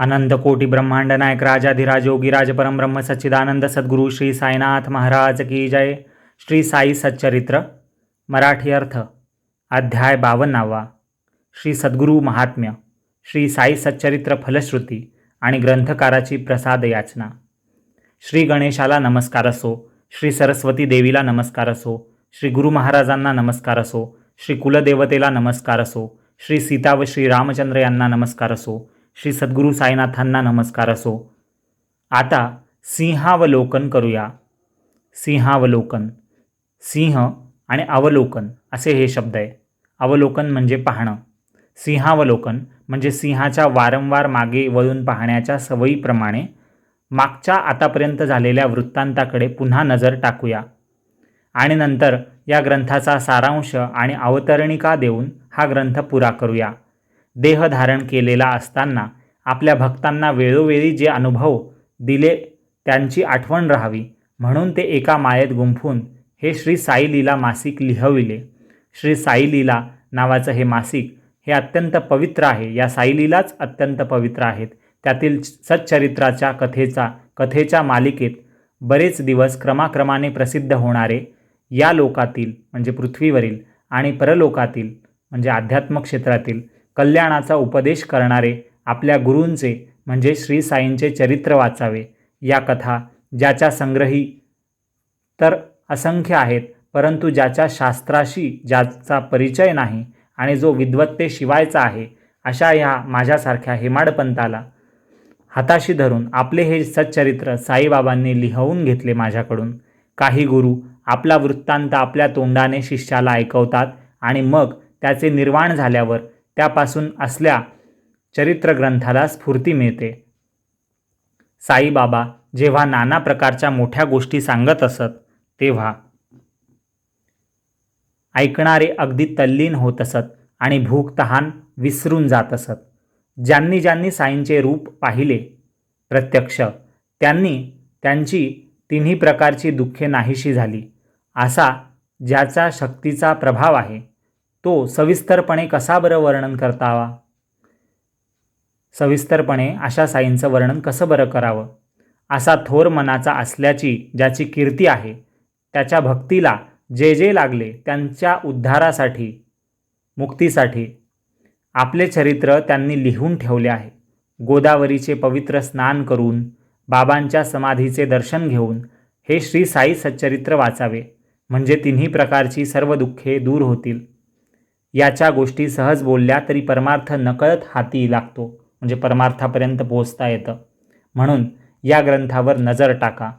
अनंत कोटी ब्रह्मांड नायक राजाधिराज योगीराज परमब्रह्म सच्चिदानंद सद्गुरु श्री साईनाथ महाराज की जय. श्री साई सच्चरित्र मराठी अर्थ अध्याय 52. श्री सद्गुरु महात्म्य. श्री साई सच्चरित्र फलश्रुती आणि ग्रंथकाराची प्रसाद याचना. श्री गणेशाला नमस्कार असो, श्री सरस्वती देवीला नमस्कार असो, श्री गुरु महाराजांना नमस्कार असो, श्री कुलदेवतेला नमस्कार असो, श्री सीता व श्री रामचंद्र यांना नमस्कार असो, श्री सद्गुरू साईनाथांना नमस्कार असो. आता सिंहावलोकन करूया. सिंहावलोकन, सिंह आणि अवलोकन असे हे शब्द आहे. अवलोकन म्हणजे पाहणं, सिंहावलोकन म्हणजे सिंहाच्या वारंवार मागे वळून पाहण्याच्या सवयीप्रमाणे मागच्या आतापर्यंत झालेल्या वृत्तांताकडे पुन्हा नजर टाकूया आणि नंतर या ग्रंथाचा सारांश आणि अवतरणिका देऊन हा ग्रंथ पुरा करूया. देह धारण केलेला असताना आपल्या भक्तांना वेळोवेळी जे अनुभव दिले त्यांची आठवण राहावी म्हणून ते एका मायेत गुंफून हे श्री साई लीला मासिक लिहविले. श्री साई लीला नावाचं हे मासिक हे अत्यंत पवित्र आहे. या साई लीलाच अत्यंत पवित्र आहेत. त्यातील सच्चरित्राच्या कथेच्या मालिकेत बरेच दिवस क्रमाक्रमाने प्रसिद्ध होणारे या लोकातील म्हणजे पृथ्वीवरील आणि परलोकातील म्हणजे अध्यात्म क्षेत्रातील कल्याणाचा उपदेश करणारे आपल्या गुरूंचे म्हणजे श्री साईंचे चरित्र वाचावे. या कथा ज्याच्या संग्रही तर असंख्य आहेत, परंतु ज्याच्या शास्त्राशी ज्याचा परिचय नाही आणि जो विद्वत्तेशिवायचा आहे अशा ह्या माझ्यासारख्या हेमाडपंताला हाताशी धरून आपले हे सच्चरित्र साईबाबांनी लिहवून घेतले माझ्याकडून. काही गुरु आपला वृत्तांत आपल्या तोंडाने शिष्याला ऐकवतात आणि मग त्याचे निर्वाण झाल्यावर त्यापासून असल्या चरित्रग्रंथाला स्फूर्ती मिळते. साईबाबा जेव्हा नाना प्रकारच्या मोठ्या गोष्टी सांगत असत तेव्हा ऐकणारे अगदी तल्लीन होत असत आणि भूक तहान विसरून जात असत. ज्यांनी ज्यांनी साईंचे रूप पाहिले प्रत्यक्ष त्यांची तिन्ही प्रकारची दुःखे नाहीशी झाली. असा ज्याचा शक्तीचा प्रभाव आहे तो सविस्तरपणे कसा बरं वर्णन करतावा? सविस्तरपणे अशा साईंचं वर्णन कसं बरं करावं? असा थोर मनाचा असल्याची ज्याची कीर्ती आहे त्याच्या भक्तीला जे जे लागले त्यांच्या उद्धारासाठी मुक्तीसाठी आपले चरित्र त्यांनी लिहून ठेवले आहे. गोदावरीचे पवित्र स्नान करून बाबांच्या समाधीचे दर्शन घेऊन हे श्री साई सच्चरित्र वाचावे म्हणजे तिन्ही प्रकारची सर्व दुःखे दूर होतील. याच्या गोष्टी सहज बोलल्या तरी परमार्थ नकळत हाती लागतो म्हणजे परमार्थापर्यंत पोहोचता येतं. म्हणून या ग्रंथावर नजर टाका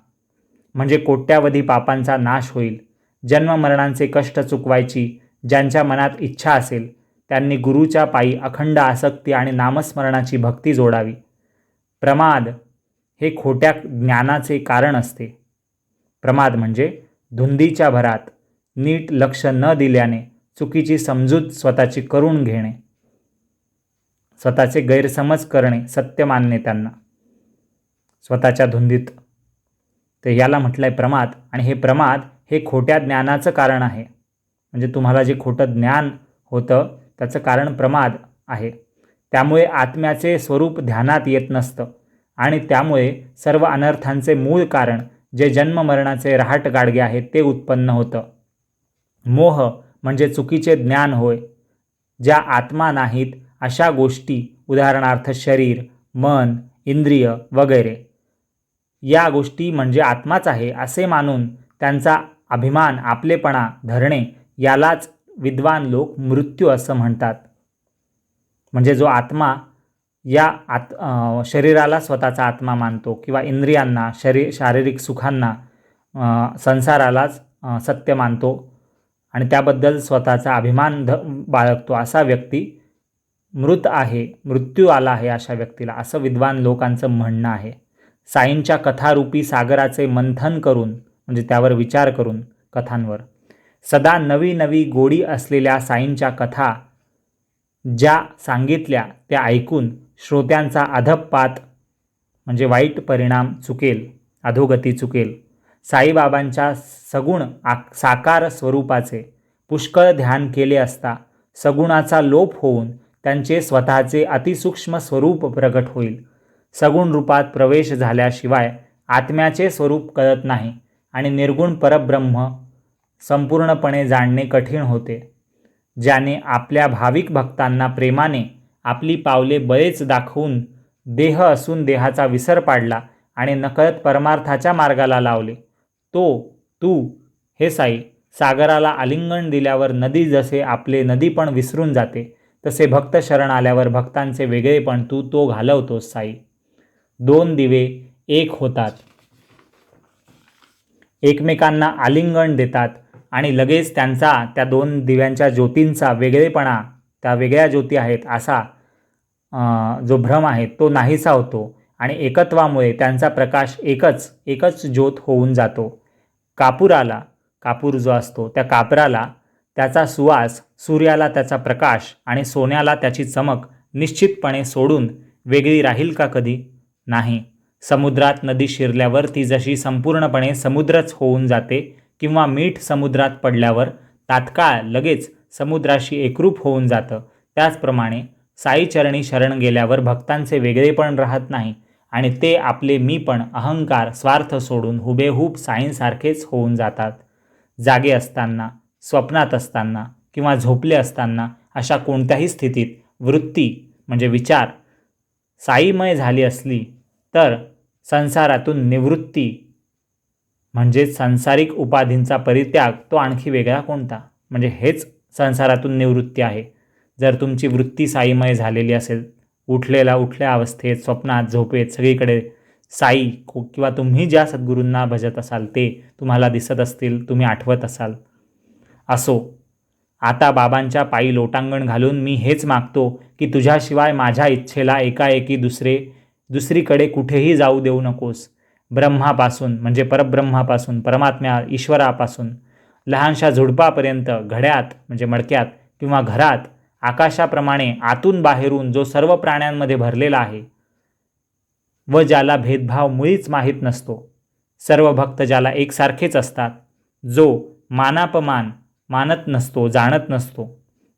म्हणजे कोट्यावधी पापांचा नाश होईल. जन्ममरणांचे कष्ट चुकवायची ज्यांच्या मनात इच्छा असेल त्यांनी गुरुच्या पायी अखंड आसक्ती आणि नामस्मरणाची भक्ती जोडावी. प्रमाद हे खोट्या ज्ञानाचे कारण असते. प्रमाद म्हणजे धुंदीच्या भरात नीट लक्ष न दिल्याने चुकीची समजूत स्वतःची करून घेणे, स्वतःचे गैरसमज करणे, सत्य मानणे त्यांना स्वतःच्या धुंदीत. तर याला म्हटलं आहे प्रमाद. आणि हे प्रमाद हे खोट्या ज्ञानाचं कारण आहे. म्हणजे तुम्हाला जे खोटं ज्ञान होतं त्याचं कारण प्रमाद आहे. त्यामुळे आत्म्याचे स्वरूप ध्यानात येत नसतं आणि त्यामुळे सर्व अनर्थांचे मूळ कारण जे जन्ममरणाचे रहाट गाडगे आहेत ते उत्पन्न होतं. मोह म्हणजे चुकीचे ज्ञान होय. ज्या आत्मा नाहीत अशा गोष्टी उदाहरणार्थ शरीर, मन, इंद्रिय वगैरे या गोष्टी म्हणजे आत्माच आहे असे मानून त्यांचा अभिमान आपलेपणा धरणे यालाच विद्वान लोक मृत्यू असं म्हणतात. म्हणजे जो आत्मा या शरीराला स्वतःचा आत्मा मानतो किंवा इंद्रियांना शारीरिक सुखांना संसारालाच सत्य मानतो आणि त्याबद्दल स्वतःचा अभिमान बाळगतो असा व्यक्ती मृत आहे, मृत्यू आला आहे अशा व्यक्तीला असं विद्वान लोकांचं म्हणणं आहे. साईंच्या कथारूपी सागराचे मंथन करून म्हणजे त्यावर विचार करून कथांवर सदा नवी नवी गोडी असलेल्या साईंच्या कथा ज्या सांगितल्या त्या ऐकून श्रोत्यांचा अधःपात म्हणजे वाईट परिणाम चुकेल, अधोगती चुकेल. साईबाबांच्या सगुण साकार स्वरूपाचे पुष्कळ ध्यान केले असता सगुणाचा लोप होऊन त्यांचे स्वतःचे अतिसूक्ष्म स्वरूप प्रगट होईल. सगुण रूपात प्रवेश झाल्याशिवाय आत्म्याचे स्वरूप कळत नाही आणि निर्गुण परब्रह्म संपूर्णपणे जाणणे कठीण होते. ज्याने आपल्या भाविक भक्तांना प्रेमाने आपली पावले बळेच दाखवून देह असून देहाचा विसर पाडला आणि नकळत परमार्थाच्या मार्गाला लावले, तू हे साई, सागराला आलिंगन दिल्यावर नदी जसे आपले नदीपण विसरून जाते, तसे भक्त शरण आल्यावर भक्तांचे वेगळेपण तू तो घालवतोस साई. 2 दिवे एक होतात, एकमेकांना आलिंगन देतात आणि लगेच त्यांचा त्या 2 दिव्यांच्या ज्योतींचा वेगळेपणा, त्या वेगळ्या ज्योती आहेत असा जो भ्रम आहे तो नाहीसा होतो आणि एकत्वामुळे त्यांचा प्रकाश एकच ज्योत होऊन जातो. कापूर जो असतो त्या कापराला त्याचा सुवास, सूर्याला त्याचा प्रकाश आणि सोन्याला त्याची चमक निश्चितपणे सोडून वेगळी राहील का कधी? नाही. समुद्रात नदी शिरल्यावर ती जशी संपूर्णपणे समुद्रच होऊन जाते किंवा मीठ समुद्रात पडल्यावर तात्काळ लगेच समुद्राशी एकरूप होऊन जातं, त्याचप्रमाणे साईचरणी शरण गेल्यावर भक्तांचे वेगळेपण राहत नाही आणि ते आपले मीपण, अहंकार, स्वार्थ सोडून हुबेहूब साईंसारखेच होऊन जातात. जागे असताना, स्वप्नात असताना किंवा झोपले असताना अशा कोणत्याही स्थितीत वृत्ती म्हणजे विचार साईमय झाली असली तर संसारातून निवृत्ती म्हणजेच सांसारिक उपाधींचा परित्याग तो आणखी वेगळा कोणता? म्हणजे हेच संसारातून निवृत्ती आहे. जर तुमची वृत्ती साईमय झालेली असेल, उठल्या अवस्थेत, स्वप्नात, झोपेत सगळीकडे साई किंवा तुम्ही ज्या सद्गुरूंना भजत असाल ते तुम्हाला दिसत असतील, तुम्ही आठवत असाल, असो. आता बाबांच्या पायी लोटांगण घालून मी हेच मागतो की तुझ्याशिवाय माझ्या इच्छेला एकाएकी दुसरीकडे कुठेही जाऊ देऊ नकोस. ब्रह्मापासून म्हणजे परब्रह्मापासून, परमात्म्या ईश्वरापासून लहानशा झुडपापर्यंत, घड्यात म्हणजे मडक्यात किंवा घरात, आकाशाप्रमाणे आतून बाहेरून जो सर्व प्राण्यांमध्ये भरलेला आहे व ज्याला भेदभाव मुळीच माहीत नसतो, सर्व भक्त ज्याला एकसारखेच असतात, जो मानापमान मानत नसतो, जाणत नसतो,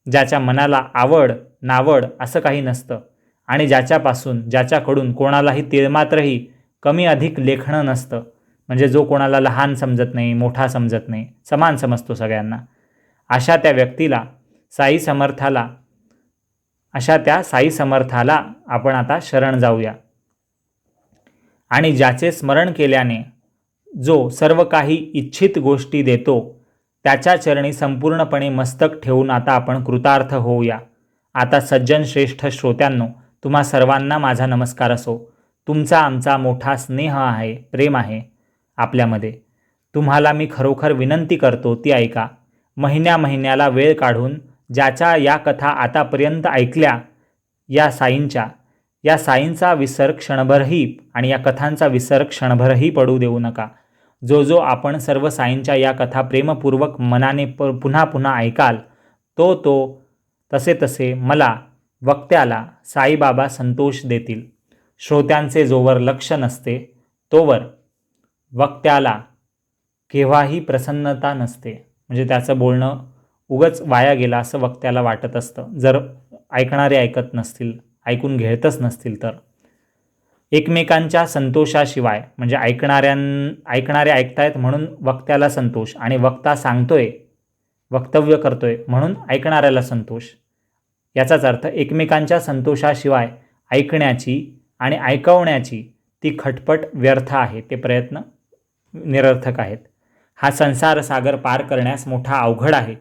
ज्याच्या मनाला आवड नावड असं काही नसतं आणि ज्याच्याकडून कोणालाही तिळमात्रही कमी अधिक लेखणं नसतं, म्हणजे जो कोणाला लहान समजत नाही, मोठा समजत नाही, समान समजतो सगळ्यांना, अशा त्या साई समर्थाला आपण आता शरण जाऊया. आणि ज्याचे स्मरण केल्याने जो सर्व काही इच्छित गोष्टी देतो त्याच्या चरणी संपूर्णपणे मस्तक ठेवून आता आपण कृतार्थ होऊया. आता सज्जन श्रेष्ठ श्रोत्यांनो, तुम्हा सर्वांना माझा नमस्कार असो. तुमचा आमचा मोठा स्नेह आहे, प्रेम आहे आपल्यामध्ये. तुम्हाला मी खरोखर विनंती करतो ती ऐका. महिन्याला वेळ काढून ज्याच्या या कथा आतापर्यंत ऐकल्या, या साईंचा विसर क्षणभरही आणि या कथांचा विसर क्षणभरही पडू देऊ नका. जो आपण सर्व साईंच्या या कथा प्रेमपूर्वक मनाने पुन्हा पुन्हा ऐकाल, तसे मला वक्त्याला साईबाबा संतोष देतील. श्रोत्यांचे जोवर लक्ष नसते तोवर वक्त्याला केव्हाही प्रसन्नता नसते. म्हणजे त्याचं बोलणं उगच वाया गेला असं वक्त्याला वाटत असतं, जर ऐकणारे ऐकत नसतील, ऐकून घेतच नसतील तर. एकमेकांच्या संतोषाशिवाय म्हणजे ऐकणारे ऐकतायत म्हणून वक्त्याला संतोष आणि वक्ता सांगतोय, वक्तव्य करतोय म्हणून ऐकणाऱ्याला संतोष. याचाच अर्थ एकमेकांच्या संतोषाशिवाय ऐकण्याची आणि ऐकवण्याची ती खटपट व्यर्थ आहे, ते प्रयत्न निरर्थक आहेत. हा संसार सागर पार करण्यास मोठा अवघड आहे.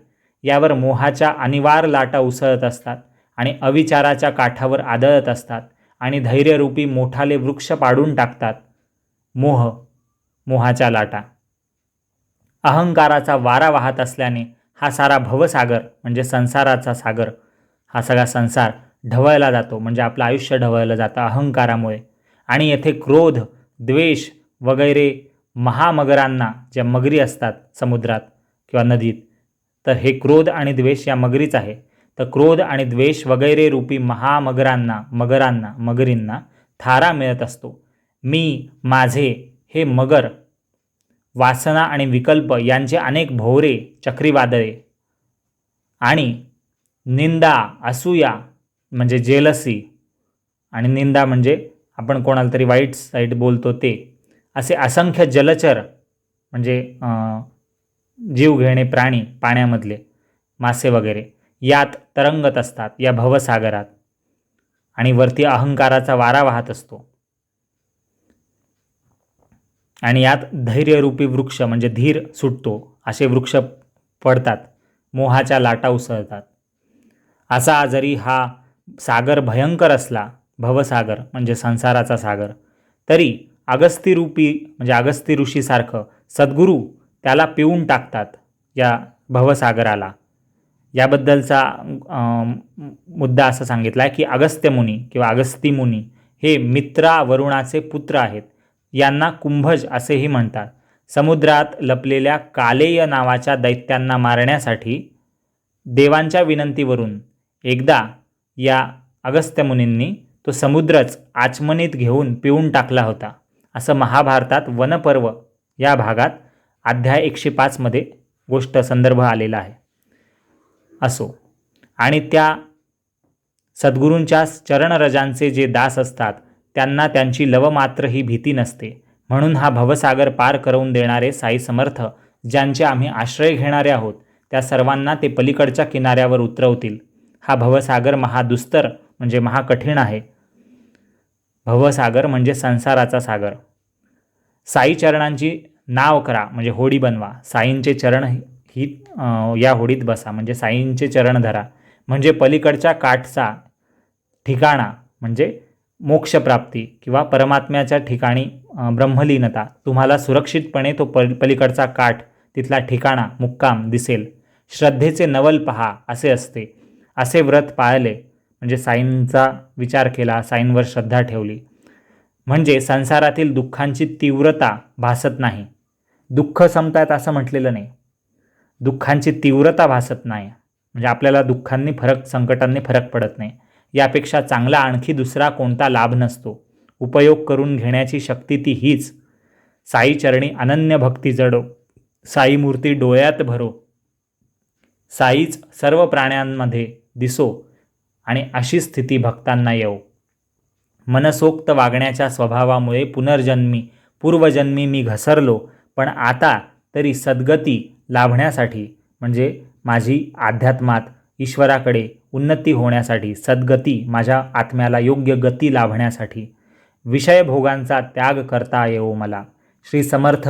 यावर मोहाच्या अनिवार्य लाटा उसळत असतात आणि अविचाराच्या काठावर आदळत असतात आणि धैर्यरूपी मोठाले वृक्ष पाडून टाकतात. मोहाच्या लाटा, अहंकाराचा वारा वाहत असल्याने हा सारा भवसागर म्हणजे संसाराचा सागर, हा सगळा संसार ढवळला जातो. म्हणजे आपलं आयुष्य ढवळलं जातं अहंकारामुळे. आणि येथे क्रोध, द्वेष वगैरे महामगरांना, ज्या मगरी असतात समुद्रात किंवा नदीत, तर हे क्रोध आणि द्वेष या मगरीच आहे. तर क्रोध आणि द्वेष वगैरे रूपी मगरींना थारा मिळत असतो. मी, माझे हे मगर, वासना आणि विकल्प यांचे अनेक भोवरे, चक्रीवादळे आणि निंदा, असूया म्हणजे जेलसी, आणि निंदा म्हणजे आपण कोणाला तरी वाईट साईड बोलतो ते, असे असंख्य जलचर म्हणजे जीव घेणे प्राणी, पाण्यामधले मासे वगैरे यात तरंगत असतात या भवसागरात, आणि वरती अहंकाराचा वारा वाहत असतो. आणि यात धैर्यरूपी वृक्ष म्हणजे धीर सुटतो, असे वृक्ष पडतात, मोहाच्या लाटा उसळतात. असा जरी हा सागर भयंकर असला, भवसागर म्हणजे संसाराचा सागर, तरी अगस्तीरूपी म्हणजे अगस्ती ऋषीसारखं सद्गुरू त्याला पिऊन टाकतात या भवसागराला. याबद्दलचा मुद्दा असा सांगितला आहे की अगस्त्य मुनी किंवा अगस्ती मुनी हे मित्रा वरुणाचे पुत्र आहेत. यांना कुंभज असेही म्हणतात. समुद्रात लपलेल्या कालेय नावाच्या दैत्यांना मारण्यासाठी देवांच्या विनंतीवरून एकदा या अगस्त्य मुनींनी तो समुद्रच आचमनीत घेऊन पिऊन टाकला होता, असं महाभारतात वनपर्व या भागात अध्याय 105 मध्ये गोष्ट संदर्भ आलेला आहे. असो, आणि त्या सद्गुरूंच्या चरणरजांचे जे दास असतात त्यांना त्यांची लवमात्र ही भीती नसते. म्हणून हा भवसागर पार करवून देणारे साई समर्थ ज्यांचे आम्ही आश्रय घेणारे आहोत त्या सर्वांना ते पलीकडच्या किनाऱ्यावर उतरवतील. हा भवसागर महादुस्तर म्हणजे महाकठीण आहे. भवसागर म्हणजे संसाराचा सागर. साई चरणांची नाव करा म्हणजे होडी बनवा. साईंचे चरण ही या होडीत बसा म्हणजे साईंचे चरण धरा, म्हणजे पलीकडच्या काठचा ठिकाणा म्हणजे मोक्षप्राप्ती किंवा परमात्म्याच्या ठिकाणी ब्रह्मलीनता, तुम्हाला सुरक्षितपणे तो पलीकडचा काठ तिथला ठिकाणा मुक्काम दिसेल. श्रद्धेचे नवल पहा असे असते. असे व्रत पाळले म्हणजे साईंचा विचार केला, साईंवर श्रद्धा ठेवली म्हणजे संसारातील दुःखांची तीव्रता भासत नाही. दुःख संपतात असं म्हटलेलं नाही, दुःखांची तीव्रता भासत नाही म्हणजे आपल्याला दुःखांनी संकटांनी फरक पडत नाही. यापेक्षा चांगला आणखी दुसरा कोणता लाभ नसतो. उपयोग करून घेण्याची शक्ती ती हीच. साई चरणी अनन्य भक्ती जडो, साई मूर्ती डोळ्यात भरो, साईच सर्व प्राण्यांमध्ये दिसो आणि अशी स्थिती भक्तांना येवो. मनसोक्त वागण्याच्या स्वभावामुळे पूर्वजन्मी मी घसरलो, पण आता तरी सद्गती लाभण्यासाठी म्हणजे माझी अध्यात्मात ईश्वराकडे उन्नती होण्यासाठी, सद्गती माझ्या आत्म्याला योग्य गती लाभण्यासाठी विषयभोगांचा त्याग करता येवो मला. श्री समर्थ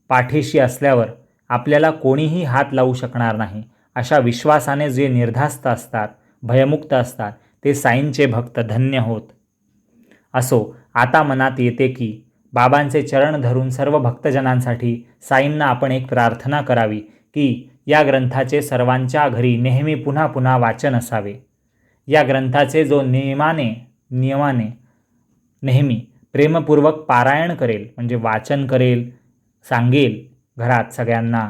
पाठीशी असल्यावर आपल्याला कोणीही हात लावू शकणार नाही अशा विश्वासाने जे निर्धास्त असतात, भयमुक्त असतात ते साईंचे भक्त धन्य होत. असो, आता मनात येते की बाबांचे चरण धरून सर्व भक्तजनांसाठी साईंना आपण एक प्रार्थना करावी की या ग्रंथाचे सर्वांच्या घरी नेहमी पुन्हा पुन्हा वाचन असावे. या ग्रंथाचे जो नियमाने नेहमी प्रेमपूर्वक पारायण करेल म्हणजे वाचन करेल, सांगेल घरात सगळ्यांना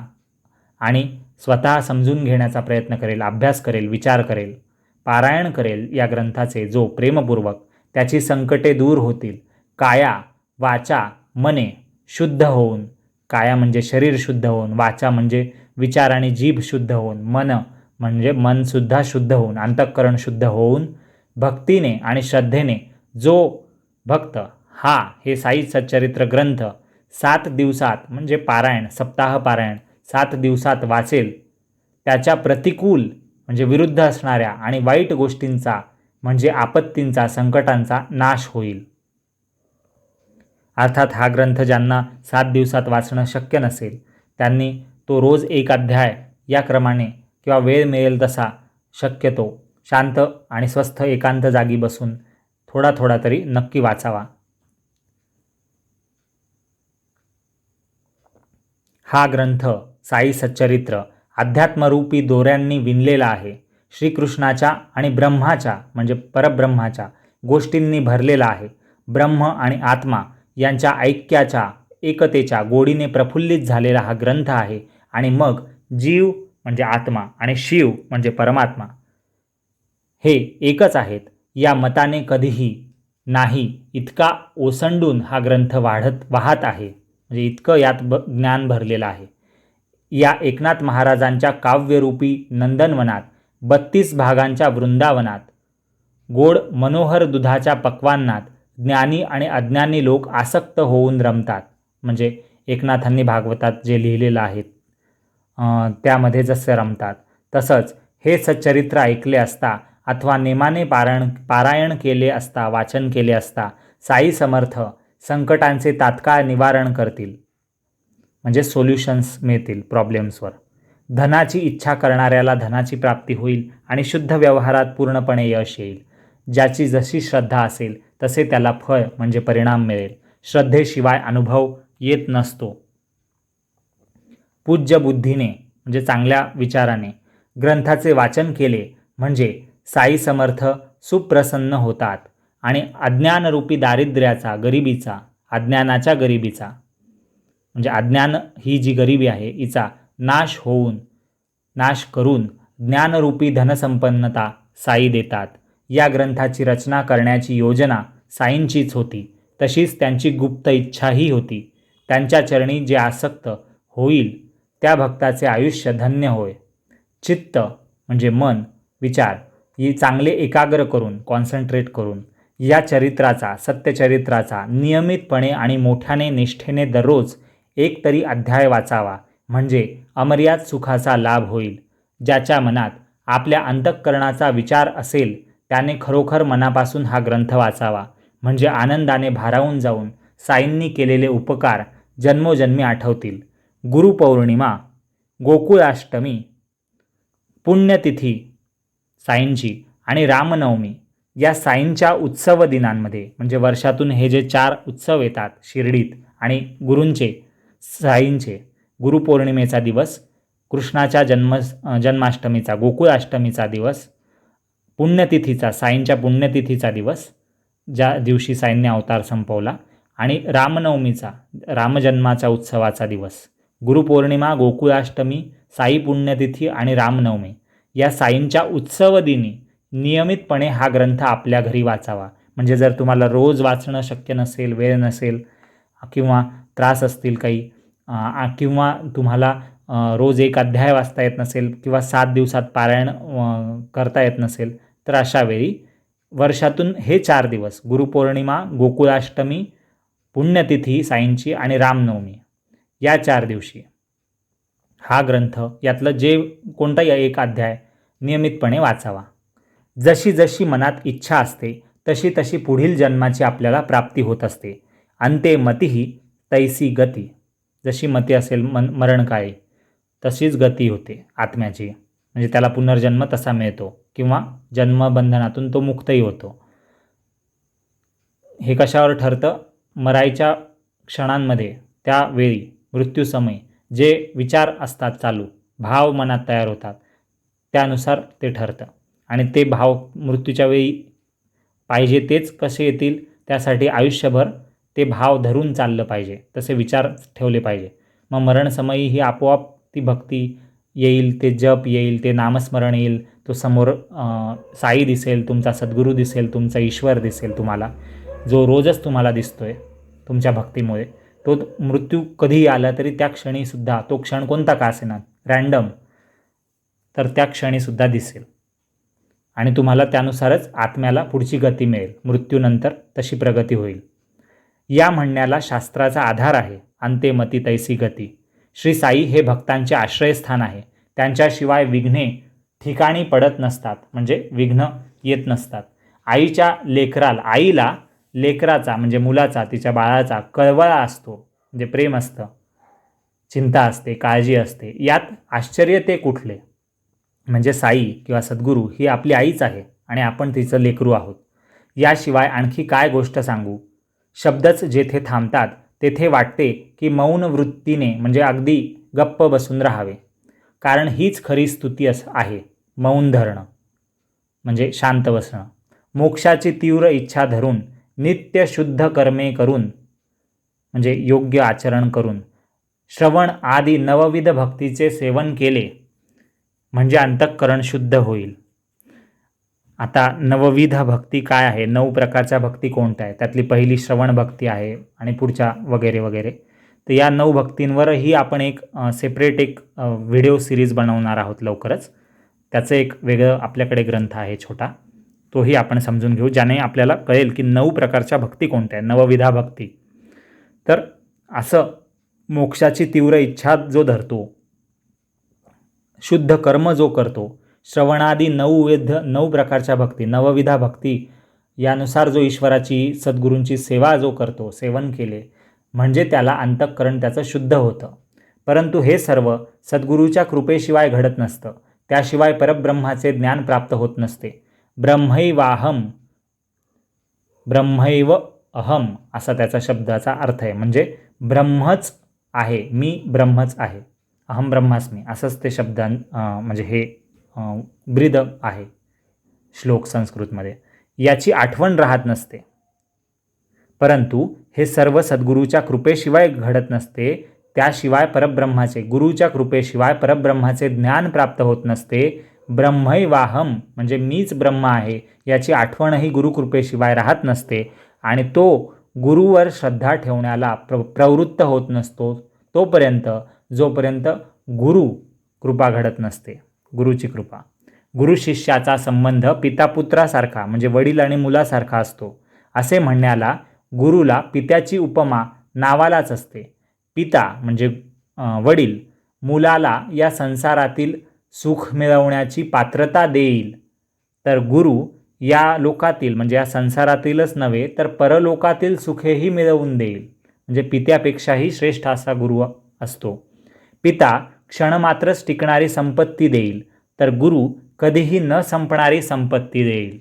आणि स्वतः समजून घेण्याचा प्रयत्न करेल, अभ्यास करेल, विचार करेल, पारायण करेल या ग्रंथाचे जो प्रेमपूर्वक, त्याची संकटे दूर होतील. काया वाचा मने शुद्ध होऊन, काया म्हणजे शरीर शुद्ध होऊन, वाचा म्हणजे विचार आणि जीभ शुद्ध होऊन, मन म्हणजे मनसुद्धा शुद्ध होऊन, अंतःकरण शुद्ध होऊन भक्तीने आणि श्रद्धेने जो भक्त हे साई सच्चरित्र ग्रंथ 7 दिवसात म्हणजे पारायण, सप्ताह पारायण 7 दिवसात वाचेल, त्याच्या प्रतिकूल म्हणजे विरुद्ध असणाऱ्या आणि वाईट गोष्टींचा म्हणजे आपत्तींचा, संकटांचा नाश होईल. अर्थात हा ग्रंथ ज्यांना 7 दिवसात वाचणं शक्य नसेल त्यांनी तो रोज 1 अध्याय या क्रमाने किंवा वेळ मिळेल तसा शक्यतो शांत आणि स्वस्थ एकांत जागी बसून थोडा थोडा तरी नक्की वाचावा. हा ग्रंथ साई सच्चरित्र अध्यात्मरूपी दोऱ्यांनी विणलेला आहे. श्रीकृष्णाच्या आणि ब्रह्माच्या म्हणजे परब्रह्माच्या गोष्टींनी भरलेला आहे. ब्रह्म आणि आत्मा यांच्या ऐक्याच्या, एकतेच्या गोडीने प्रफुल्लित झालेला हा ग्रंथ आहे. आणि मग जीव म्हणजे आत्मा आणि शिव म्हणजे परमात्मा हे एकच आहेत या मताने कधीही नाही इतका ओसंडून हा ग्रंथ वाहत आहे. म्हणजे इतकं यात ज्ञान भरलेलं आहे. या एकनाथ महाराजांच्या काव्यरूपी नंदनवनात 32 भागांच्या वृंदावनात गोड मनोहर दुधाच्या पक्वान्नात ज्ञानी आणि अज्ञानी लोक आसक्त होऊन रमतात. म्हणजे एकनाथांनी भागवतात जे लिहिलेलं आहे त्यामध्ये जसे रमतात. तसंच हे सच्चरित्र ऐकले असता अथवा नेमाने पारायण केले असता, वाचन केले असता साई समर्थ संकटांचे तात्काळ निवारण करतील. म्हणजे सोल्युशन्स मिळतील प्रॉब्लेम्सवर. धनाची इच्छा करणाऱ्याला धनाची प्राप्ती होईल आणि शुद्ध व्यवहारात पूर्णपणे यश येईल. ज्याची जशी श्रद्धा असेल तसे त्याला फळ म्हणजे परिणाम मिळेल. श्रद्धेशिवाय अनुभव येत नसतो. पूज्य बुद्धीने म्हणजे चांगल्या विचाराने ग्रंथाचे वाचन केले म्हणजे साई समर्थ सुप्रसन्न होतात आणि अज्ञानरूपी दारिद्र्याचा, गरिबीचा, अज्ञानाच्या गरिबीचा म्हणजे अज्ञान ही जी गरिबी आहे हिचा नाश करून ज्ञानरूपी धनसंपन्नता साई देतात. या ग्रंथाची रचना करण्याची योजना साईंचीच होती. तशीच त्यांची गुप्त इच्छाही होती. त्यांच्या चरणी जे आसक्त होईल त्या भक्ताचे आयुष्य धन्य होय. चित्त म्हणजे मन, विचार ही चांगले एकाग्र करून, कॉन्सन्ट्रेट करून या चरित्राचा, सत्यचरित्राचा नियमितपणे आणि मोठ्याने निष्ठेने दररोज एक तरी अध्याय वाचावा म्हणजे अमर्याद सुखाचा लाभ होईल. ज्याच्या मनात आपल्या अंतःकरणाचा विचार असेल त्याने खरोखर मनापासून हा ग्रंथ वाचावा म्हणजे आनंदाने भारावून जाऊन साईंनी केलेले उपकार जन्मोजन्मी आठवतील. गुरुपौर्णिमा, गोकुळाष्टमी, पुण्यतिथी साईंची आणि रामनवमी या साईंच्या उत्सव दिनांमध्ये म्हणजे वर्षातून हे जे 4 उत्सव येतात शिर्डीत आणि गुरूंचे, साईंचे, गुरुपौर्णिमेचा दिवस, कृष्णाच्या जन्माष्टमीचा, गोकुळाष्टमीचा दिवस, पुण्यतिथीचा, साईंच्या पुण्यतिथीचा दिवस ज्या दिवशी साईंनी अवतार संपवला आणि रामनवमीचा, रामजन्माच्या उत्सवाचा दिवस. गुरुपौर्णिमा, गोकुळाष्टमी, साई पुण्यतिथी आणि रामनवमी या साईंच्या उत्सव दिनी नियमितपणे हा ग्रंथ आपल्या घरी वाचावा. म्हणजे जर तुम्हाला रोज वाचणं शक्य नसेल, वेळ नसेल किंवा त्रास असतील काही किंवा तुम्हाला रोज एक अध्याय वाचता येत नसेल किंवा 7 दिवसात पारायण करता येत नसेल तर अशा वेळी वर्षातून हे 4 दिवस गुरुपौर्णिमा, गोकुळाष्टमी, पुण्यतिथी साईंची आणि रामनवमी या 4 दिवशी हा ग्रंथ यातलं जे कोणताही एक अध्याय नियमितपणे वाचावा. जशी जशी मनात इच्छा असते तशी तशी पुढील जन्माची आपल्याला प्राप्ती होत असते. अंते मतिही तैसी गती. जशी मती असेल मरणकाळी तशीच गती होते आत्म्याची. म्हणजे त्याला पुनर्जन्म तसा मिळतो किंवा जन्मबंधनातून तो मुक्तही होतो. हे कशावर ठरतं? मरायच्या क्षणांमध्ये, त्यावेळी मृत्यूसमयी जे विचार असतात चालू, भाव मनात तयार होतात त्यानुसार ते ठरतं. आणि ते भाव मृत्यूच्या वेळी पाहिजे तेच कसे येतील त्यासाठी आयुष्यभर ते भाव धरून चाललं पाहिजे, तसे विचार ठेवले पाहिजे. मग मरणसमयी ही आपोआप ती भक्ती येईल, ते जप येईल, ते नामस्मरण येईल, तो समोर साई दिसेल, तुमचा सद्गुरू दिसेल, तुमचा ईश्वर दिसेल तुम्हाला, जो रोजच तुम्हाला दिसतोय तुमच्या भक्तीमुळे. तो मृत्यू कधीही आला तरी त्या क्षणीसुद्धा, तो क्षण कोणता का असेना, रँडम, तर त्या क्षणीसुद्धा दिसेल आणि तुम्हाला त्यानुसारच आत्म्याला पुढची गती मिळेल. मृत्यूनंतर तशी प्रगती होईल. या म्हणण्याला शास्त्राचा आधार आहे. अंते मती तैसी गती. श्री साई हे भक्तांचे आश्रयस्थान आहे. त्यांच्याशिवाय विघ्ने ठिकाणी पडत नसतात, म्हणजे विघ्न येत नसतात. आईला लेकराचा म्हणजे मुलाचा, तिच्या बाळाचा कळवळा असतो, म्हणजे प्रेम असतं, चिंता असते, काळजी असते. यात आश्चर्य ते कुठले? म्हणजे साई किंवा सद्गुरू ही आपली आईच आहे आणि आपण तिचं लेकरू आहोत. याशिवाय आणखी काय गोष्ट सांगू? शब्दच जेथे थांबतात तेथे वाटते की मौन वृत्तीने म्हणजे अगदी गप्प बसून राहावे. कारण हीच खरी स्तुती आहे. मौन धरणं म्हणजे शांत बसणं. मोक्षाची तीव्र इच्छा धरून नित्य शुद्ध कर्मे करून म्हणजे योग्य आचरण करून श्रवण आदी नवविध भक्तीचे सेवन केले म्हणजे अंतःकरण शुद्ध होईल. आता नवविध भक्ती काय आहे? 9 प्रकारच्या भक्ती कोणत्या आहे? त्यातली पहिली श्रवण भक्ती आहे आणि पुढच्या वगैरे वगैरे. तर या 9 भक्तींवरही आपण एक सेपरेट एक व्हिडिओ सिरीज बनवणार आहोत लवकरच. त्याचं एक वेगळं आपल्याकडे ग्रंथ आहे छोटा, तोही आपण समजून घेऊ, ज्याने आपल्याला कळेल की 9 प्रकारच्या भक्ती कोणत्या आहेत, नवविधा भक्ती. तर असं मोक्षाची तीव्र इच्छा जो धरतो, शुद्ध कर्म जो करतो, श्रवणादी 9 प्रकारच्या भक्ती, नवविधा भक्ती यानुसार जो ईश्वराची सद्गुरूंची सेवा जो करतो, सेवन केले म्हणजे त्याला अंतःकरण त्याचं शुद्ध होतं. परंतु हे सर्व सद्गुरूच्या कृपेशिवाय घडत नसतं. त्याशिवाय परब्रह्माचे ज्ञान प्राप्त होत नसते. ब्रह्मैव अहम असा त्याचा शब्दाचा अर्थ आहे. म्हणजे ब्रह्मच आहे, मी ब्रह्मच आहे, अहम ब्रह्मास्मी, असंच ते शब्द म्हणजे हे ब्रीद आहे श्लोक संस्कृतमध्ये. याची आठवण राहत नसते. परंतु हे सर्व सद्गुरूच्या कृपेशिवाय घडत नसते. त्याशिवाय परब्रह्माचे, गुरुच्या कृपेशिवाय परब्रह्माचे ज्ञान प्राप्त होत नसते. ब्रह्मैवाहम म्हणजे मीच ब्रह्म आहे याची आठवणही गुरुकृपेशिवाय राहत नसते. आणि तो गुरुवर श्रद्धा ठेवण्याला प्रवृत्त होत नसतो तोपर्यंत, जोपर्यंत गुरु कृपा घडत नसते, गुरुची कृपा. गुरु शिष्याचा संबंध पितापुत्रासारखा म्हणजे वडील आणि मुलासारखा असतो. असे म्हणण्याला गुरुला पित्याची उपमा नावालाच असते. पिता म्हणजे वडील मुलाला या संसारातील सुख मिळवण्याची पात्रता देईल, तर गुरु या लोकातील म्हणजे या संसारातीलच नव्हे तर परलोकातील सुखेही मिळवून देईल. म्हणजे पित्यापेक्षाही श्रेष्ठ असा गुरु असतो. पिता क्षणमात्रच टिकणारी संपत्ती देईल, तर गुरु कधीही न संपणारी संपत्ती देईल.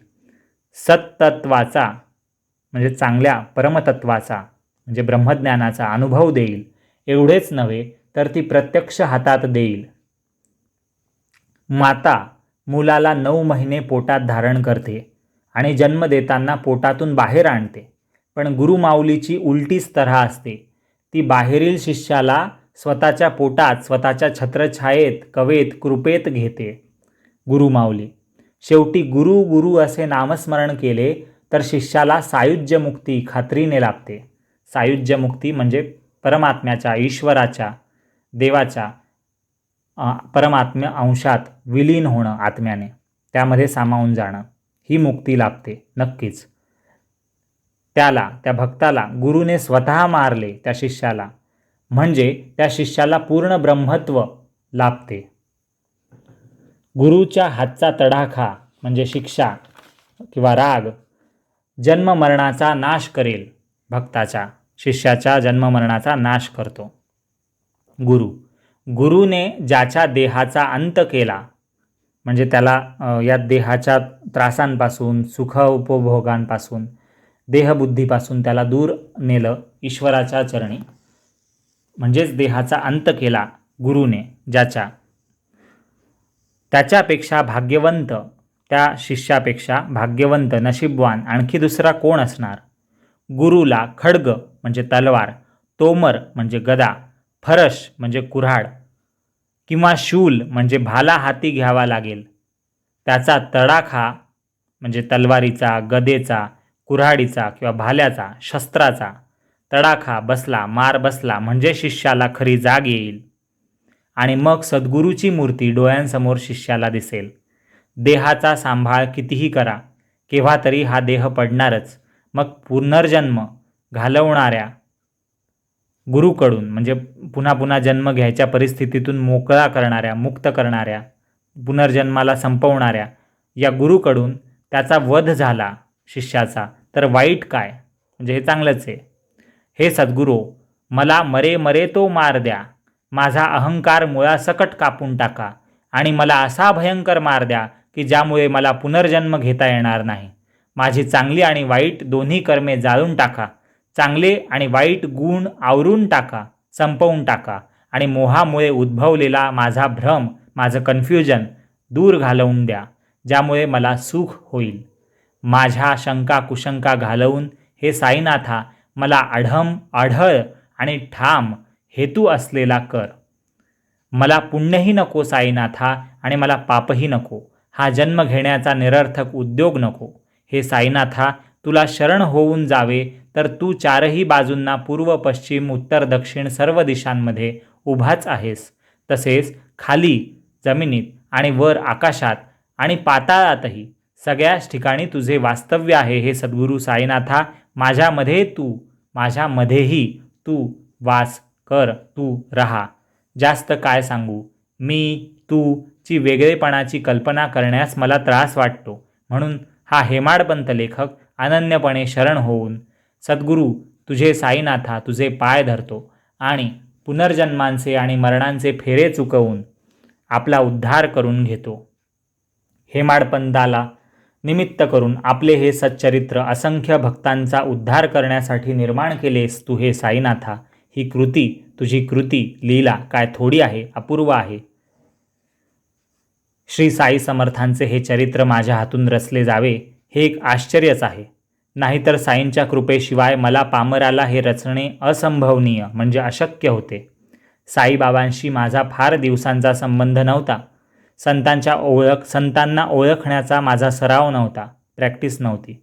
सत्तत्वाचा म्हणजे चांगल्या परमतत्वाचा म्हणजे ब्रह्मज्ञानाचा अनुभव देईल. एवढेच नव्हे तर ती प्रत्यक्ष हातात देईल. माता मुलाला 9 महिने पोटात धारण करते आणि जन्म देताना पोटातून बाहेर आणते. पण गुरुमाऊलीची उलटीच तऱ्हा असते. ती बाहेरील शिष्याला स्वतःच्या पोटात, स्वतःच्या छत्रछायेत, कवेत, कृपेत घेते. गुरुमाऊली शेवटी गुरु गुरु असे नामस्मरण केले तर शिष्याला सायुज्य मुक्ती खात्रीने लाभते. सायुज्य मुक्ती म्हणजे परमात्म्याच्या, ईश्वराच्या, देवाच्या परमात्म्य अंशात विलीन होणं आत्म्याने, त्यामध्ये सामावून जाणं, ही मुक्ती लाभते नक्कीच. त्या भक्ताला गुरुने स्वतः मारले त्या शिष्याला, म्हणजे त्या शिष्याला पूर्ण ब्रह्मत्व लाभते. गुरुच्या हातचा तडाखा म्हणजे शिक्षा किंवा राग जन्ममरणाचा नाश करेल. भक्ताच्या, शिष्याच्या जन्ममरणाचा नाश करतो गुरुने ज्याच्या देहाचा अंत केला, म्हणजे त्याला या देहाच्या त्रासांपासून, सुख उपभोगांपासून, देहबुद्धीपासून त्याला दूर नेलं ईश्वराच्या चरणी, म्हणजेच देहाचा अंत केला गुरुने ज्याच्या, त्याच्यापेक्षा भाग्यवंत, त्या शिष्यापेक्षा भाग्यवंत, नशीबवान आणखी दुसरा कोण असणार. गुरुला खड्ग म्हणजे तलवार, तोमर म्हणजे गदा, फरश म्हणजे कुऱ्हाड किंवा शूल म्हणजे भाला हाती घ्यावा लागेल. त्याचा तडाखा म्हणजे तलवारीचा, गदेचा, कुऱ्हाडीचा किंवा भाल्याचा, शस्त्राचा तडाखा बसला, मार बसला म्हणजे शिष्याला खरी जाग येईल आणि मग सद्गुरूची मूर्ती डोळ्यांसमोर शिष्याला दिसेल. देहाचा सांभाळ कितीही करा, केव्हा तरी हा देह पडणारच. मग पुनर्जन्म घालवणाऱ्या गुरुकडून म्हणजे पुन्हा पुन्हा जन्म घ्यायच्या परिस्थितीतून मोकळा करणाऱ्या, मुक्त करणाऱ्या, पुनर्जन्माला संपवणाऱ्या या गुरुकडून त्याचा वध झाला शिष्याचा, तर वाईट काय, म्हणजे हे चांगलंच आहे. हे सद्गुरो, मला मरे मरे तो मार द्या, माझा अहंकार मुळासकट कापून टाका आणि मला असा भयंकर मार द्या की ज्यामुळे मला पुनर्जन्म घेता येणार नाही. माझी चांगली आणि वाईट दोन्ही कर्मे जाळून टाका, चांगले आणि वाईट गुण आवरून टाका, संपवून टाका आणि मोहामुळे उद्भवलेला माझा भ्रम, माझं कन्फ्युजन दूर घालवून द्या, ज्यामुळे मला सुख होईल. माझ्या शंका कुशंका घालवून हे साईनाथा मला आढळ आणि ठाम हेतू असलेला कर. मला पुण्यही नको साईनाथा आणि मला पापही नको. हा जन्म घेण्याचा निरर्थक उद्योग नको. हे साईनाथा, तुला शरण होऊन जावे तर तू चारही बाजूंना पूर्व पश्चिम उत्तर दक्षिण सर्व दिशांमध्ये उभाच आहेस. तसेच खाली जमिनीत आणि वर आकाशात आणि पाताळातही सगळ्याच ठिकाणी तुझे वास्तव्य आहे हे सद्गुरू साईनाथा. माझ्यामध्येही तू वास कर, तू राहा. जास्त काय सांगू, मी तू ची वेगळेपणाची कल्पना करण्यास मला त्रास वाटतो. म्हणून हा हेमाडपंत लेखक अनन्यपणे शरण होऊन सद्गुरू तुझे साईनाथा तुझे पाय धरतो आणि पुनर्जन्मांचे आणि मरणांचे फेरे चुकवून आपला उद्धार करून घेतो. हेमाडपंताला निमित्त करून आपले हे सच्चरित्र असंख्य भक्तांचा उद्धार करण्यासाठी निर्माण केलेस तू हे साईनाथा. ही कृती, तुझी कृती लीला काय थोडी आहे, अपूर्व आहे. श्री साई समर्थांचे हे चरित्र माझ्या हातून रचले जावे हे एक आश्चर्यच आहे. नाहीतर साईंच्या कृपेशिवाय मला पामराला हे रचणे असंभवनीय म्हणजे अशक्य होते. साईबाबांशी माझा फार दिवसांचा संबंध नव्हता. संतांना ओळखण्याचा माझा सराव नव्हता, प्रॅक्टिस नव्हती.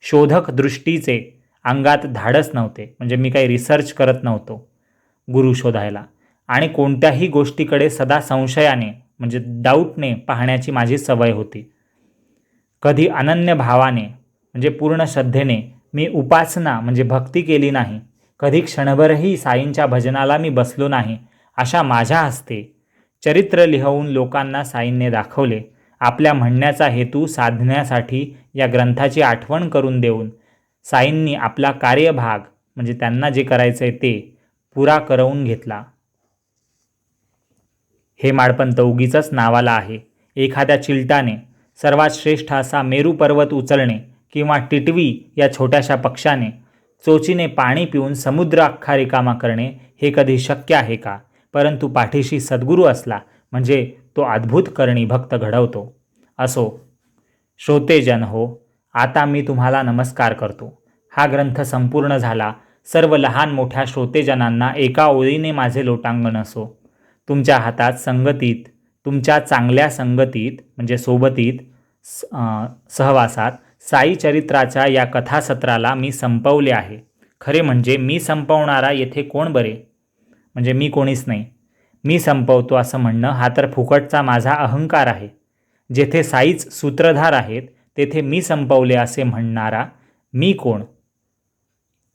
शोधक दृष्टीचे अंगात धाडस नव्हते, म्हणजे मी काही रिसर्च करत नव्हतो गुरु शोधायला. आणि कोणत्याही गोष्टीकडे सदा संशयाने म्हणजे डाऊटने पाहण्याची माझी सवय होती. कधी अनन्य भावाने म्हणजे पूर्ण श्रद्धेने मी उपासना म्हणजे भक्ती केली नाही. कधी क्षणभरही साईंच्या भजनाला मी बसलो नाही. अशा माझ्या हस्ते चरित्र लिहून लोकांना साईंने दाखवले. आपल्या म्हणण्याचा हेतू साधण्यासाठी या ग्रंथाची आठवण करून देऊन साईंनी आपला कार्यभाग म्हणजे त्यांना जे करायचं आहे ते पुरा करवून घेतला. हेमाडपंत उगीचच नावाला आहे. एखाद्या चिलटाने सर्वात श्रेष्ठ असा मेरू पर्वत उचलणे किंवा टिटवी या छोट्याशा पक्षाने चोचीने पाणी पिऊन समुद्र अख्खा रिकामा करणे हे कधी शक्य आहे का? परंतु पाठीशी सद्गुरू असला म्हणजे तो अद्भुत करणी भक्त घडवतो. असो श्रोतेजन हो, आता मी तुम्हाला नमस्कार करतो. हा ग्रंथ संपूर्ण झाला. सर्व लहान मोठ्या श्रोतेजनांना एका ओळीने माझे लोटांगण असो. तुमच्या हातात संगतीत, तुमच्या चांगल्या संगतीत म्हणजे सोबतीत सहवासात साई चरित्राच्या या कथासत्राला मी संपवले आहे. खरे म्हणजे मी संपवणारा येथे कोण बरे? म्हणजे मी कोणीच नाही. मी संपवतो असं म्हणणं हा तर फुकटचा माझा अहंकार आहे. जेथे साईच सूत्रधार आहेत तेथे मी संपवले असे म्हणणारा मी कोण?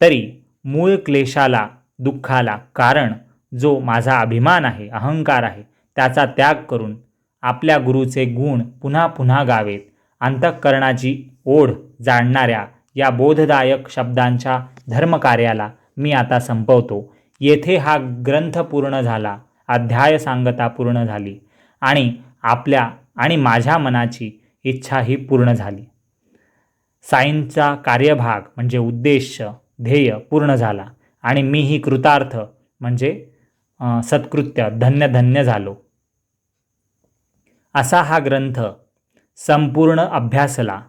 तरी मूळ क्लेशाला, दुःखाला कारण जो माझा अभिमान आहे, अहंकार आहे, त्याचा त्याग करून आपल्या गुरुचे गुण पुन्हा पुन्हा गावेत. अंतःकरणाची ओढ जाणणाऱ्या या बोधदायक शब्दांच्या धर्मकार्याला मी आता संपवतो. येथे हा ग्रंथ पूर्ण झाला, अध्याय सांगता पूर्ण झाली आणि आपल्या आणि माझ्या मनाची इच्छाही पूर्ण झाली. साईंचा कार्यभाग म्हणजे उद्देश, ध्येय पूर्ण झाला आणि मीही कृतार्थ म्हणजे सत्कृत्य धन्य धन्य झालो. असा हा ग्रंथ संपूर्ण अभ्यासला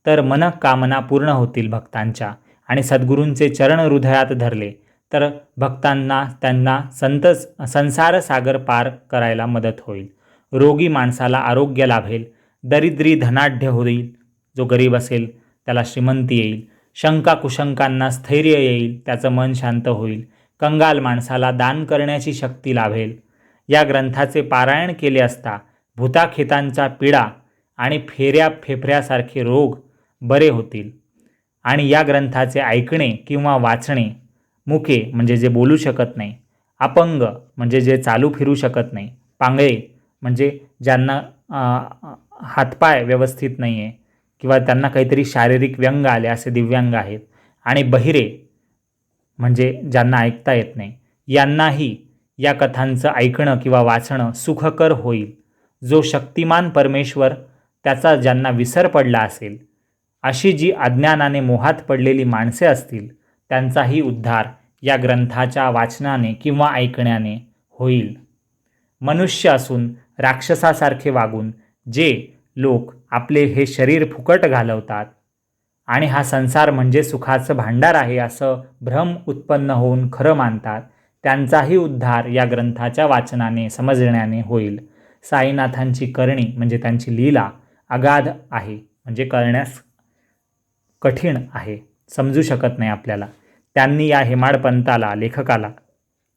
तर मनःकामना पूर्ण होतील भक्तांच्या आणि सद्गुरूंचे चरण हृदयात धरले तर भक्तांना त्यांना संसार सागर पार करायला मदत होईल. रोगी माणसाला आरोग्य लाभेल, दरिद्री धनाढ्य होईल, जो गरीब असेल त्याला श्रीमंती येईल, शंका कुशंकांना स्थैर्य येईल, त्याचं मन शांत होईल, कंगाल माणसाला दान करण्याची शक्ती लाभेल. या ग्रंथाचे पारायण केले असता भूताखेतांच्या पीडा आणि फेऱ्यासारखे रोग बरे होतील. आणि या ग्रंथाचे ऐकणे किंवा वाचणे, मुके म्हणजे जे बोलू शकत नाही, अपंग म्हणजे जे चालू फिरू शकत नाही, पांगळे म्हणजे ज्यांना हातपाय व्यवस्थित नाही आहे किंवा त्यांना काहीतरी शारीरिक व्यंग आले असे दिव्यांग आहेत, आणि बहिरे म्हणजे ज्यांना ऐकता येत नाही, यांनाही या कथांचं ऐकणं किंवा वाचणं सुखकर होईल. जो शक्तिमान परमेश्वर त्याचा ज्यांना विसर पडला असेल, अशी जी अज्ञानाने मोहात पडलेली माणसे असतील, त्यांचाही उद्धार या ग्रंथाच्या वाचनाने किंवा ऐकण्याने होईल. मनुष्य असून राक्षसासारखे वागून जे लोक आपले हे शरीर फुकट घालवतात आणि हा संसार म्हणजे सुखाचं भांडार आहे असं भ्रम उत्पन्न होऊन खरं मानतात, त्यांचाही उद्धार या ग्रंथाच्या वाचनाने समजण्याने होईल. साईनाथांची करणी म्हणजे त्यांची लीला अगाध आहे, म्हणजे कळण्यास कठीण आहे, समजू शकत नाही आपल्याला. त्यांनी या हेमाडपंताला, लेखकाला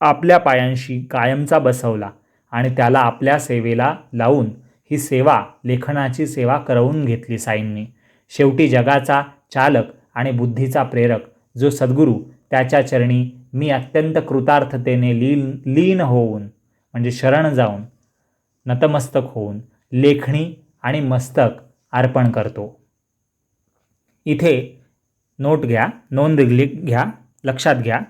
आपल्या पायांशी कायमचा बसवला आणि त्याला आपल्या सेवेला लावून ही सेवा, लेखनाची सेवा करवून घेतली साईंनी. शेवटी जगाचा चालक आणि बुद्धीचा प्रेरक जो सद्गुरू त्याच्या चरणी मी अत्यंत कृतार्थतेने लीन होऊन म्हणजे शरण जाऊन नतमस्तक होऊन लेखणी आणि मस्तक अर्पण करतो. इथे नोट घ्या, नोंद घ्या, लक्षात घ्या.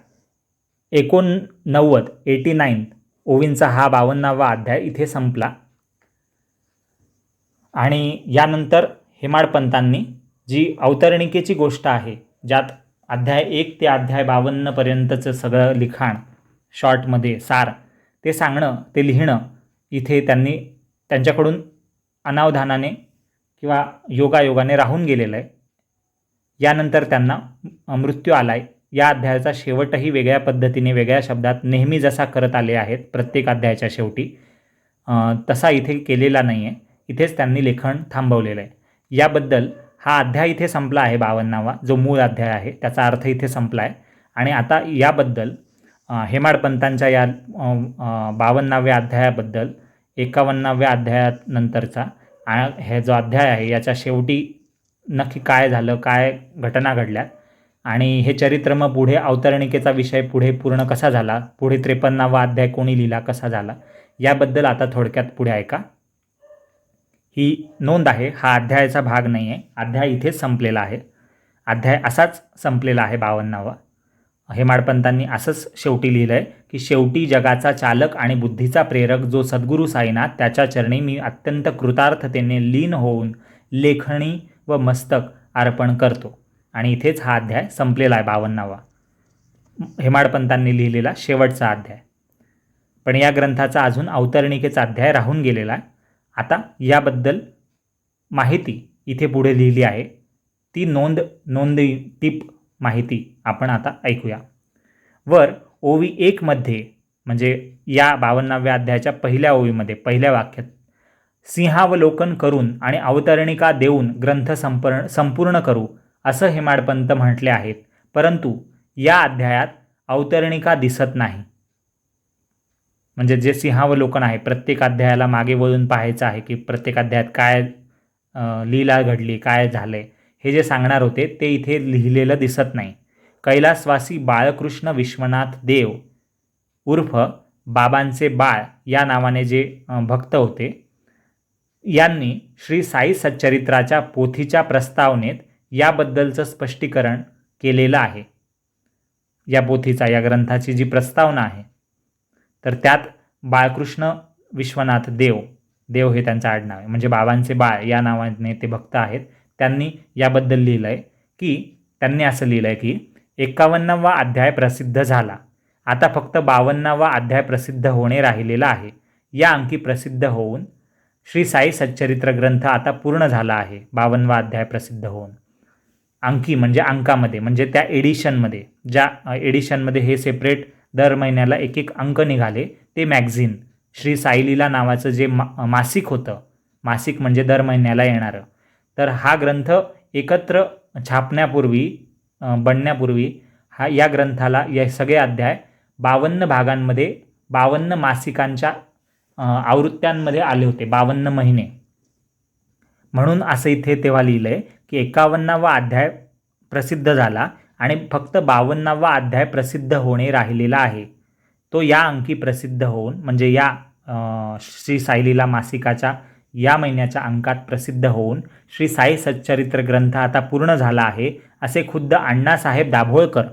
89 ओवींचा हा 52वा अध्याय इथे संपला आणि यानंतर हेमाडपंतांनी जी अवतरणिकेची गोष्ट आहे, ज्यात अध्याय 1 ते अध्याय 52 पर्यंतचं सगळं लिखाण शॉर्टमध्ये सार ते सांगणं, ते लिहिणं इथे त्यांच्याकडून अनावधानाने किंवा योगायोगाने राहून गेलेलं आहे. यानंतर त्यांना मृत्यू आलाय. या अध्यायाचा शेवटही वेगळ्या पद्धतीने वेगळ्या शब्दात नेहमी जसा करत आले आहेत प्रत्येक अध्यायाच्या शेवटी, तसा इथे केलेला नाही आहे. इथेच त्यांनी लेखन थांबवलेलं आहे. याबद्दल हा अध्याय इथे संपला आहे 52वा, जो मूळ अध्याय आहे त्याचा अर्थ इथे संपला आहे. आणि आता याबद्दल हेमाडपंतांच्या या 52व्या अध्यायाबद्दल 51व्या अध्यायानंतरचा हे जो अध्याय आहे याच्या शेवटी नक्की काय झालं, काय घटना घडल्या आणि हे चरित्र मग पुढे अवतरणिकेचा विषय पुढे पूर्ण कसा झाला, पुढे 53वा अध्याय कोणी लिहिला, कसा झाला, याबद्दल आता थोडक्यात पुढे ऐका. ही नोंद आहे, हा अध्यायाचा भाग नाही आहे. अध्याय इथेच संपलेला आहे. अध्याय असाच संपलेला आहे 52वा. हेमाडपंतांनी असंच शेवटी लिहिलं आहे की शेवटी जगाचा चालक आणि बुद्धीचा प्रेरक जो सद्गुरू साईनाथ त्याच्या चरणी मी अत्यंत कृतार्थतेने लीन होऊन लेखणी व मस्तक अर्पण करतो. आणि इथेच हा अध्याय संपलेला आहे 52वा, हेमाडपंतांनी लिहिलेला शेवटचा अध्याय. पण या ग्रंथाचा अजून अवतरणिकेचा अध्याय राहून गेलेला आहे. आता याबद्दल माहिती इथे पुढे लिहिली आहे. ती नोंदी टिप माहिती आपण आता ऐकूया. वर ओवी 1 मध्ये म्हणजे या 52व्या अध्यायाच्या पहिल्या ओवीमध्ये पहिल्या वाक्यात सिंहावलोकन करून आणि अवतरणिका देऊन ग्रंथ संपूर्ण करू असं हेमाडपंत म्हटले आहेत. परंतु या अध्यायात अवतरणिका दिसत नाही. म्हणजे जे सिंहावलोकन आहे, प्रत्येक अध्यायाला मागे वळून पाहायचं आहे की प्रत्येक अध्यायात काय लीला घडली, काय झाले, हे जे सांगणार होते ते इथे लिहिलेलं दिसत नाही. कैलासवासी बाळकृष्ण विश्वनाथ देव उर्फ बाबांचे बाळ या नावाने जे भक्त होते, यांनी श्री साई सच्चरित्राच्या पोथीच्या प्रस्तावनेत याबद्दलचं स्पष्टीकरण केलेलं आहे. या पोथीचा, या ग्रंथाची जी प्रस्तावना आहे, तर त्यात बाळकृष्ण विश्वनाथ देव हे त्यांचं आडनाव आहे, म्हणजे बाबांचे बाळ या नावाने ते भक्त आहेत. त्यांनी याबद्दल लिहिलं आहे की त्यांनी असं लिहिलं आहे की 51वा अध्याय प्रसिद्ध झाला. आता फक्त 52वा अध्याय प्रसिद्ध होणे राहिलेला आहे. या अंकी प्रसिद्ध होऊन श्री साई सच्चरित्र ग्रंथ आता पूर्ण झाला आहे. 52वा अध्याय प्रसिद्ध होऊन अंकी म्हणजे अंकामध्ये, म्हणजे त्या एडिशनमध्ये, ज्या एडिशनमध्ये हे सेपरेट दर महिन्याला एक अंक निघाले, ते मॅगझिन श्री साईलीला नावाचं जे मासिक होतं, मासिक म्हणजे दर महिन्याला येणारं, तर हा ग्रंथ एकत्र छापण्यापूर्वी बनण्यापूर्वी या ग्रंथाला या सगळे अध्याय 52 भागांमध्ये 52 मासिकांच्या आवृत्त्यांमध्ये आले होते, 52 महिने. म्हणून असं इथे तेव्हा लिहिलं आहे की 51वा अध्याय प्रसिद्ध झाला आणि फक्त 52वा अध्याय प्रसिद्ध होणे राहिलेला आहे. तो या अंकी प्रसिद्ध होऊन म्हणजे या श्री साईलीला मासिकाच्या या महिन्याच्या अंकात प्रसिद्ध होऊन श्री साई सच्चरित्र ग्रंथ आता पूर्ण झाला आहे, असे खुद्द अण्णासाहेब दाभोळकर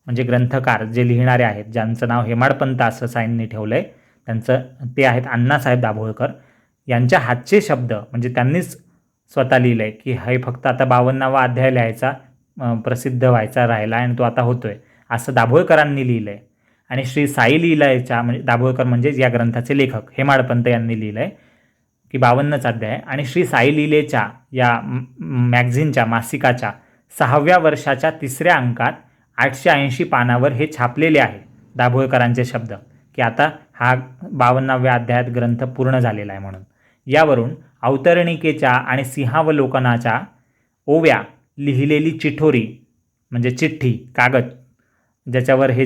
म्हणजे ग्रंथकार जे लिहिणारे आहेत, ज्यांचं नाव हेमाडपंत असं साईंनी ठेवलं आहे, त्यांचं ते आहेत अण्णासाहेब दाभोळकर. यांच्या हातचे शब्द म्हणजे त्यांनीच स्वतः लिहिलं आहे की हे फक्त आता 52वा अध्याय लिहायचा प्रसिद्ध व्हायचा राहिला आणि तो आता होतोय, असं दाभोळकरांनी लिहिलं आहे. आणि श्री साई लीलेच्या म्हणजे दाभोळकर म्हणजेच या ग्रंथाचे लेखक हेमाडपंत यांनी लिहिलं आहे की 52च अध्याय. आणि श्री साई लीलेच्या या मॅगझिनच्या मासिकाच्या 6व्या वर्षाच्या 3ऱ्या अंकात 880 पानावर हे छापलेले आहे दाभोळकरांचे शब्द की आता हा 52व्या अध्यायात ग्रंथ पूर्ण झालेला आहे म्हणून. यावरून अवतरणिकेच्या आणि सिंहावलोकनाच्या ओव्या लिहिलेली चिठोरी म्हणजे चिठ्ठी, कागद, ज्याच्यावर हे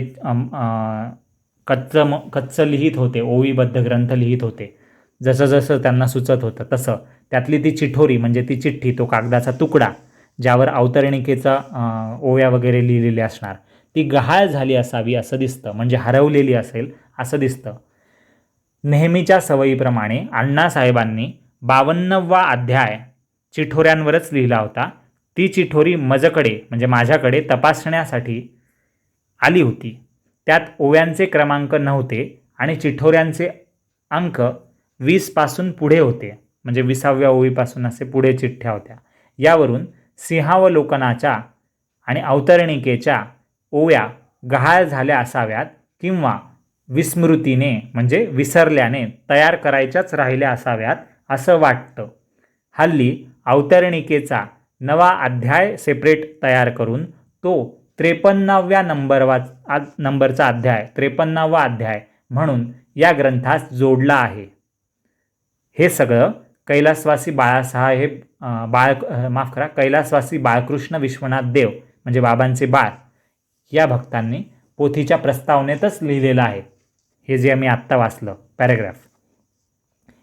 कच्चं लिहित होते, ओवीबद्ध ग्रंथ लिहित होते, जसं जसं त्यांना सुचत होतं तसं, त्यातली ती चिठोरी म्हणजे ती चिठ्ठी, तो कागदाचा तुकडा ज्यावर अवतरणिकेचा ओव्या वगैरे लिहिलेले असणार, ती गहाळ झाली असावी असं दिसतं, म्हणजे हरवलेली असेल असं दिसतं. नेहमीच्या सवयीप्रमाणे अण्णासाहेबांनी 52वा अध्याय चिठोऱ्यांवरच लिहिला होता. ती चिठोरी मजकडे म्हणजे माझ्याकडे तपासण्यासाठी आली होती. त्यात ओव्यांचे क्रमांक नव्हते आणि चिठोऱ्यांचे अंक 20पासून पुढे होते, म्हणजे 20व्या ओळीपासून असे पुढे चिठ्ठ्या होत्या. यावरून सिंहावलोकनाच्या आणि अवतरणिकेच्या ओव्या गहाळ झाल्या असाव्यात किंवा विस्मृतीने म्हणजे विसरल्याने तयार करायच्याच राहिल्या असाव्यात असं वाटतं. हल्ली अवतरणिकेचा नवा अध्याय सेपरेट तयार करून तो 53व्या नंबरचा अध्याय 53वा अध्याय म्हणून या ग्रंथास जोडला आहे. हे सगळं कैलासवासी कैलासवासी बाळकृष्ण विश्वनाथ देव म्हणजे बाबांचे बाळ या भक्तांनी पोथीच्या प्रस्तावनेतच लिहिलेलं आहे. हे जे मी आत्ता वाचलं पॅरेग्राफ.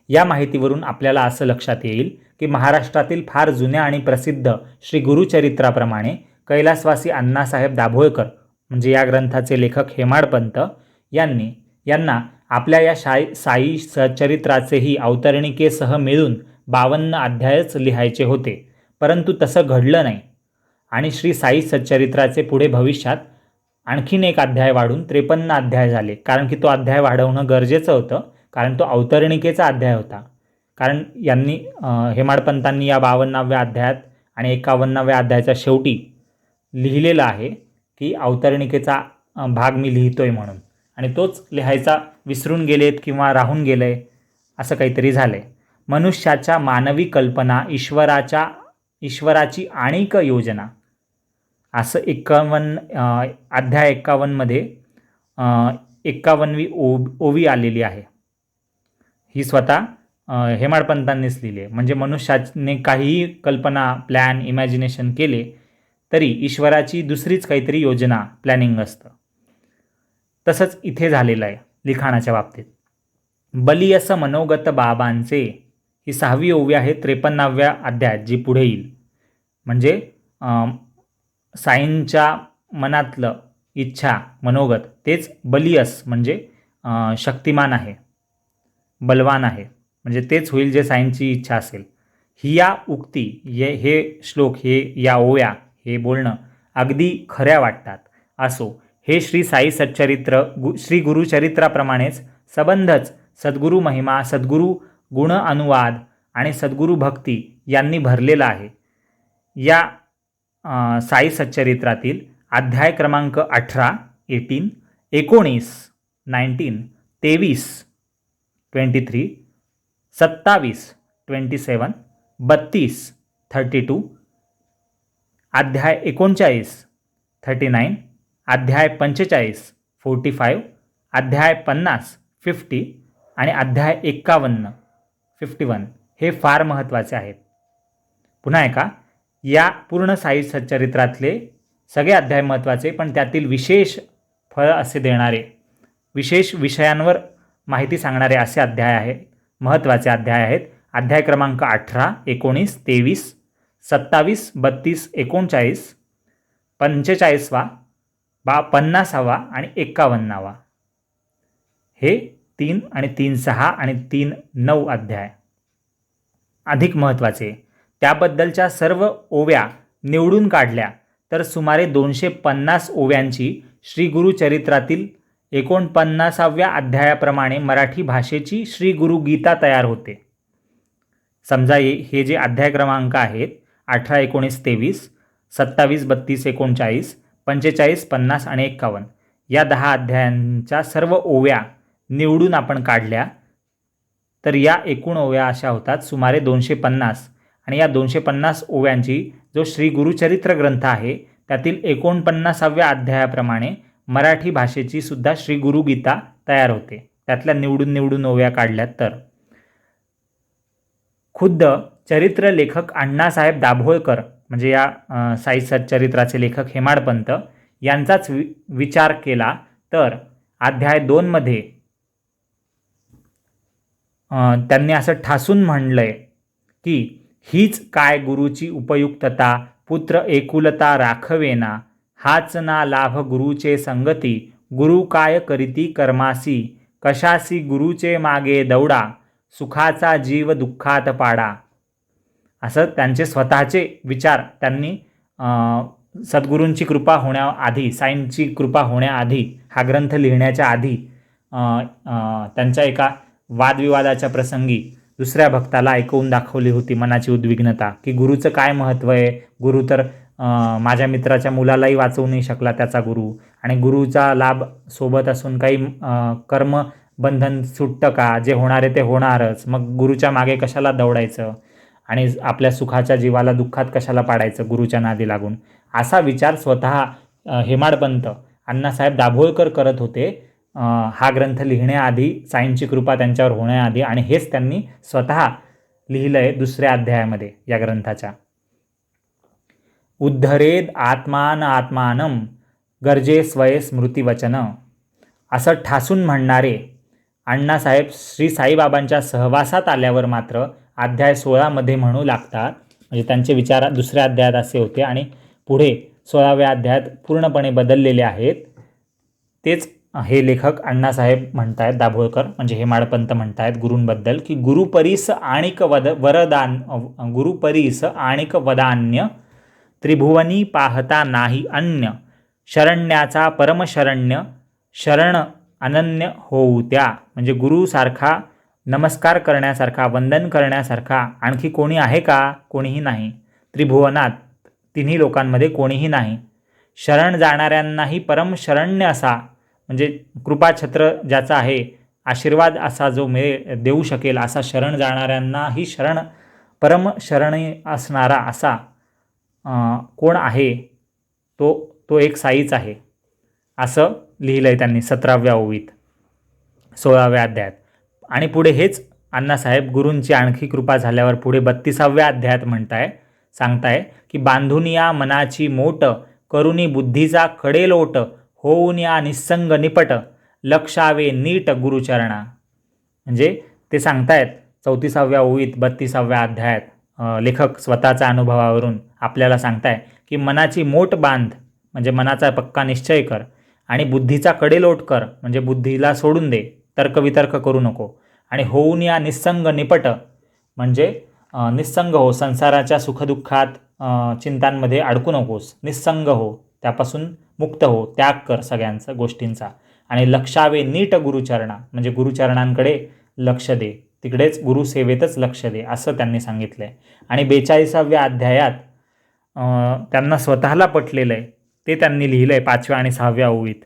या माहितीवरून आपल्याला असं लक्षात येईल की महाराष्ट्रातील फार जुन्या आणि प्रसिद्ध श्री गुरुचरित्राप्रमाणे कैलासवासी अण्णासाहेब दाभोळकर म्हणजे या ग्रंथाचे लेखक हेमाडपंत यांना आपल्या या साई सच्चरित्राचेही अवतरणिकेसह मिळून 52 अध्यायच लिहायचे होते, परंतु तसं घडलं नाही आणि श्री साई सच्चरित्राचे पुढे भविष्यात आणखीन एक अध्याय वाढून 53 अध्याय झाले. कारण की तो अध्याय वाढवणं गरजेचं होतं, कारण तो अवतरणिकेचा अध्याय होता. कारण हेमाडपंतांनी या 52व्या अध्यायात आणि 51व्या अध्यायाच्या शेवटी लिहिलेलं आहे की अवतरणिकेचा भाग मी लिहितोय म्हणून, आणि तोच लिहायचा विसरून गेलेत किंवा राहून गेले असं काहीतरी झालंय. मनुष्याच्या मानवी कल्पना ईश्वराची आणिक योजना असं 51 अध्याय 51मध्ये 51वी ओवी आलेली आहे. ही स्वतः हेमाडपंतांनीच लिहिली आहे. म्हणजे मनुष्याने काहीही कल्पना प्लॅन इमॅजिनेशन केले तरी ईश्वराची दुसरीच काहीतरी योजना प्लॅनिंग असतं. तसंच इथे झालेलं आहे लिखाणाच्या बाबतीत. बलियस मनोगत बाबांचे ही 6वी ओवी आहे 53व्या अध्यायात जी पुढे येईल. म्हणजे साईंच्या मनातलं इच्छा मनोगत तेच बलियस म्हणजे शक्तिमान आहे, बलवान आहे, म्हणजे तेच होईल जे साईंची इच्छा असेल. ही या उक्ती हे श्लोक या ओव्या हे बोलणं अगदी खऱ्या वाटतात. असो, हे श्री साई सच्चरित्र श्री गुरुचरित्राप्रमाणेच सबंधच सद्गुरू महिमा, सद्गुरू गुण अनुवाद आणि सद्गुरू भक्ती यांनी भरलेला आहे. या साई सच्चरित्रातील अध्याय क्रमांक 18 19, 23, 27, 32, 32, अध्याय 39 अध्याय 45 अध्याय 50 आणि अध्याय 51 हे फार महत्त्वाचे आहेत. पुन्हा एका, या पूर्ण साई सच्चरित्रातले सगळे अध्याय महत्त्वाचे, पण त्यातील विशेष फळ असे देणारे, विशेष विषयांवर माहिती सांगणारे असे अध्याय आहेत, महत्त्वाचे अध्याय आहेत. अध्याय क्रमांक 18, 19, 23, 27, 32, 39, 45, 50 आणि 51. हे 3 आणि 3.6 आणि 3.9 अध्याय अधिक महत्त्वाचे. त्याबद्दलच्या सर्व ओव्या निवडून काढल्या तर सुमारे 250 ओव्यांची श्री गुरुचरित्रातील 49व्या अध्यायाप्रमाणे मराठी भाषेची श्री गुरु गीता तयार होते. समजा हे जे अध्याय क्रमांक आहेत 18, 19, 23, 27, 32, 39, 45, 50 आणि 51 या 10 अध्यायांच्या सर्व ओव्या निवडून आपण काढल्या तर या एकूण ओव्या अशा होतात सुमारे 250. आणि या 250 ओव्यांची जो श्री गुरुचरित्र ग्रंथ आहे त्यातील 49व्या अध्यायाप्रमाणे मराठी भाषेची सुद्धा श्री गुरुगीता तयार होते. त्यातल्या निवडून ओव्या काढल्यात तर खुद्द चरित्र लेखक अण्णासाहेब दाभोळकर म्हणजे या साई सच्चरित्राचे लेखक हेमाडपंत यांचाच विचार केला तर अध्याय 2 मध्ये त्यांनी असं ठासून म्हणलंय की हीच काय गुरुची उपयुक्तता पुत्र एकुलता राखवेना, हाच ना लाभ गुरुचे संगती, गुरु काय करीती कर्मासी, कशासी गुरुचे मागे दौडा, सुखाचा जीव दुःखात पाडा. असं त्यांचे स्वतःचे विचार त्यांनी सद्गुरूंची कृपा होण्याआधी, साईंची कृपा होण्याआधी, हा ग्रंथ लिहिण्याच्या आधी त्यांच्या एका वादविवादाच्या प्रसंगी दुसऱ्या भक्ताला ऐकवून दाखवली होती मनाची उद्विग्नता, की गुरुचं काय महत्त्व आहे. गुरु तर माझ्या मित्राच्या मुलालाही वाचवू नाही शकला त्याचा गुरु, आणि गुरुचा लाभ सोबत असून काही कर्मबंधन सुटतं का, जे होणार आहे ते होणारच, मग गुरुच्या मागे कशाला दौडायचं आणि आपल्या सुखाच्या जीवाला दुःखात कशाला पाडायचं गुरुच्या नादी लागून. असा विचार स्वतः हेमाडपंत अण्णासाहेब दाभोळकर करत होते हा ग्रंथ लिहिण्याआधी, साईंची कृपा त्यांच्यावर होण्याआधी, आणि हेच त्यांनी स्वतः लिहिलं आहे दुसऱ्या अध्यायामध्ये या ग्रंथाच्या. उद्धरेद आत्मान आत्मानम गरजे स्वये स्मृतिवचन, असं ठासून म्हणणारे अण्णासाहेब श्री साईबाबांच्या सहवासात आल्यावर मात्र अध्याय 16 मध्ये म्हणू लागतात. म्हणजे त्यांचे विचार दुसऱ्या अध्यायात असे होते आणि पुढे 16व्या अध्यायात पूर्णपणे बदललेले आहेत. तेच हे लेखक अण्णासाहेब म्हणतायत, दाभोळकर म्हणजे हेमाडपंत म्हणतायत गुरूंबद्दल, की गुरुपरीस आणिक गुरुपरीस आणिक वदान्य, त्रिभुवनी पाहता नाही अन्य, शरण्याचा परमशरण्य, शरण अनन्य होऊ त्या. म्हणजे गुरुसारखा नमस्कार करण्यासारखा, वंदन करण्यासारखा आणखी कोणी आहे का? कोणीही नाही. त्रिभुवनात तिन्ही लोकांमध्ये कोणीही नाही. शरण जाणाऱ्यांनाही परमशरण्य असा, म्हणजे कृपाछत्र ज्याचा आहे, आशीर्वाद असा जो देऊ शकेल असा, शरण जाणाऱ्यांनाही परमशरणी असणारा असा कोण आहे, तो एक साईच आहे, असं लिहिलं आहे त्यांनी 17व्या ओवीत 16व्या अध्यायात. आणि पुढे हेच अण्णासाहेब गुरूंची आणखी कृपा झाल्यावर पुढे 32व्या अध्यायात सांगताय की बांधून या मनाची मोट, करुणी बुद्धीचा कडेलोट, होऊन या निस्संग निपट, लक्षावे नीट गुरुचरणा. म्हणजे ते सांगतायत 34व्या ओवीत 32व्या अध्यायात लेखक स्वतःच्या अनुभवावरून आपल्याला सांगताय की मनाची मोट बांध, म्हणजे मनाचा पक्का निश्चय कर, आणि बुद्धीचा कडेलोट कर, म्हणजे बुद्धीला सोडून दे, तर्कवितर्क करू नको, आणि होऊन या निस्संग निपट, म्हणजे निस्संग हो, संसाराच्या सुखदुःखात चिंतांमध्ये अडकू नकोस, निस्संग हो, त्यापासून मुक्त हो, त्याग कर सगळ्यांचा गोष्टींचा, आणि लक्षावे नीट गुरुचरणा, म्हणजे गुरुचरणांकडे लक्ष दे, तिकडेच गुरुसेवेतच लक्ष दे, असं त्यांनी सांगितलं आहे. आणि 42व्या अध्यायात त्यांना स्वतःला पटलेलं आहे ते त्यांनी लिहिलं आहे 5व्या आणि 6व्या ओवीत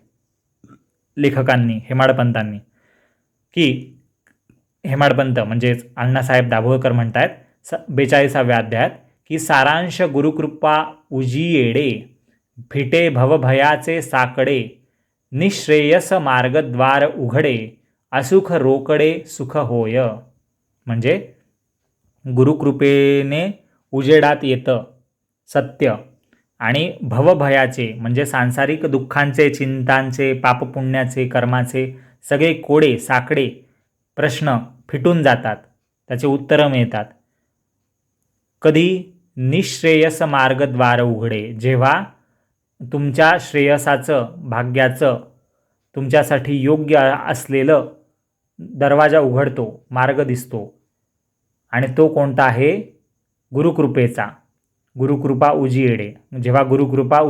लेखकांनी, हेमाडपंतांनी, की हेमाडपंत म्हणजेच अण्णासाहेब दाभोळकर म्हणतायत 42व्या अध्यायात की सारांश गुरुकृपा उजियेडे, फिटे भवभयाचे साकडे, निश्रेयस मार्गद्वार उघडे, असुख रोकडे सुख होय. म्हणजे गुरुकृपेने उजेडात येतं सत्य, आणि भवभयाचे म्हणजे सांसारिक दुःखांचे, चिंतांचे, पापपुण्याचे, कर्माचे सगळे कोडे, साकडे, प्रश्न फिटून जातात, त्याचे उत्तरं मिळतात. कधी? निश्रेयस मार्गद्वार उघडे, जेव्हा तुमच्या श्रेयसाचं, भाग्याचं, तुमच्यासाठी योग्य असलेलं दरवाजा उघडतो, मार्ग दिसतो, आणि तो कोणता आहे? गुरुकृपेचा. गुरुकृपा उजियेडे, जेव्हा गुरुकृपा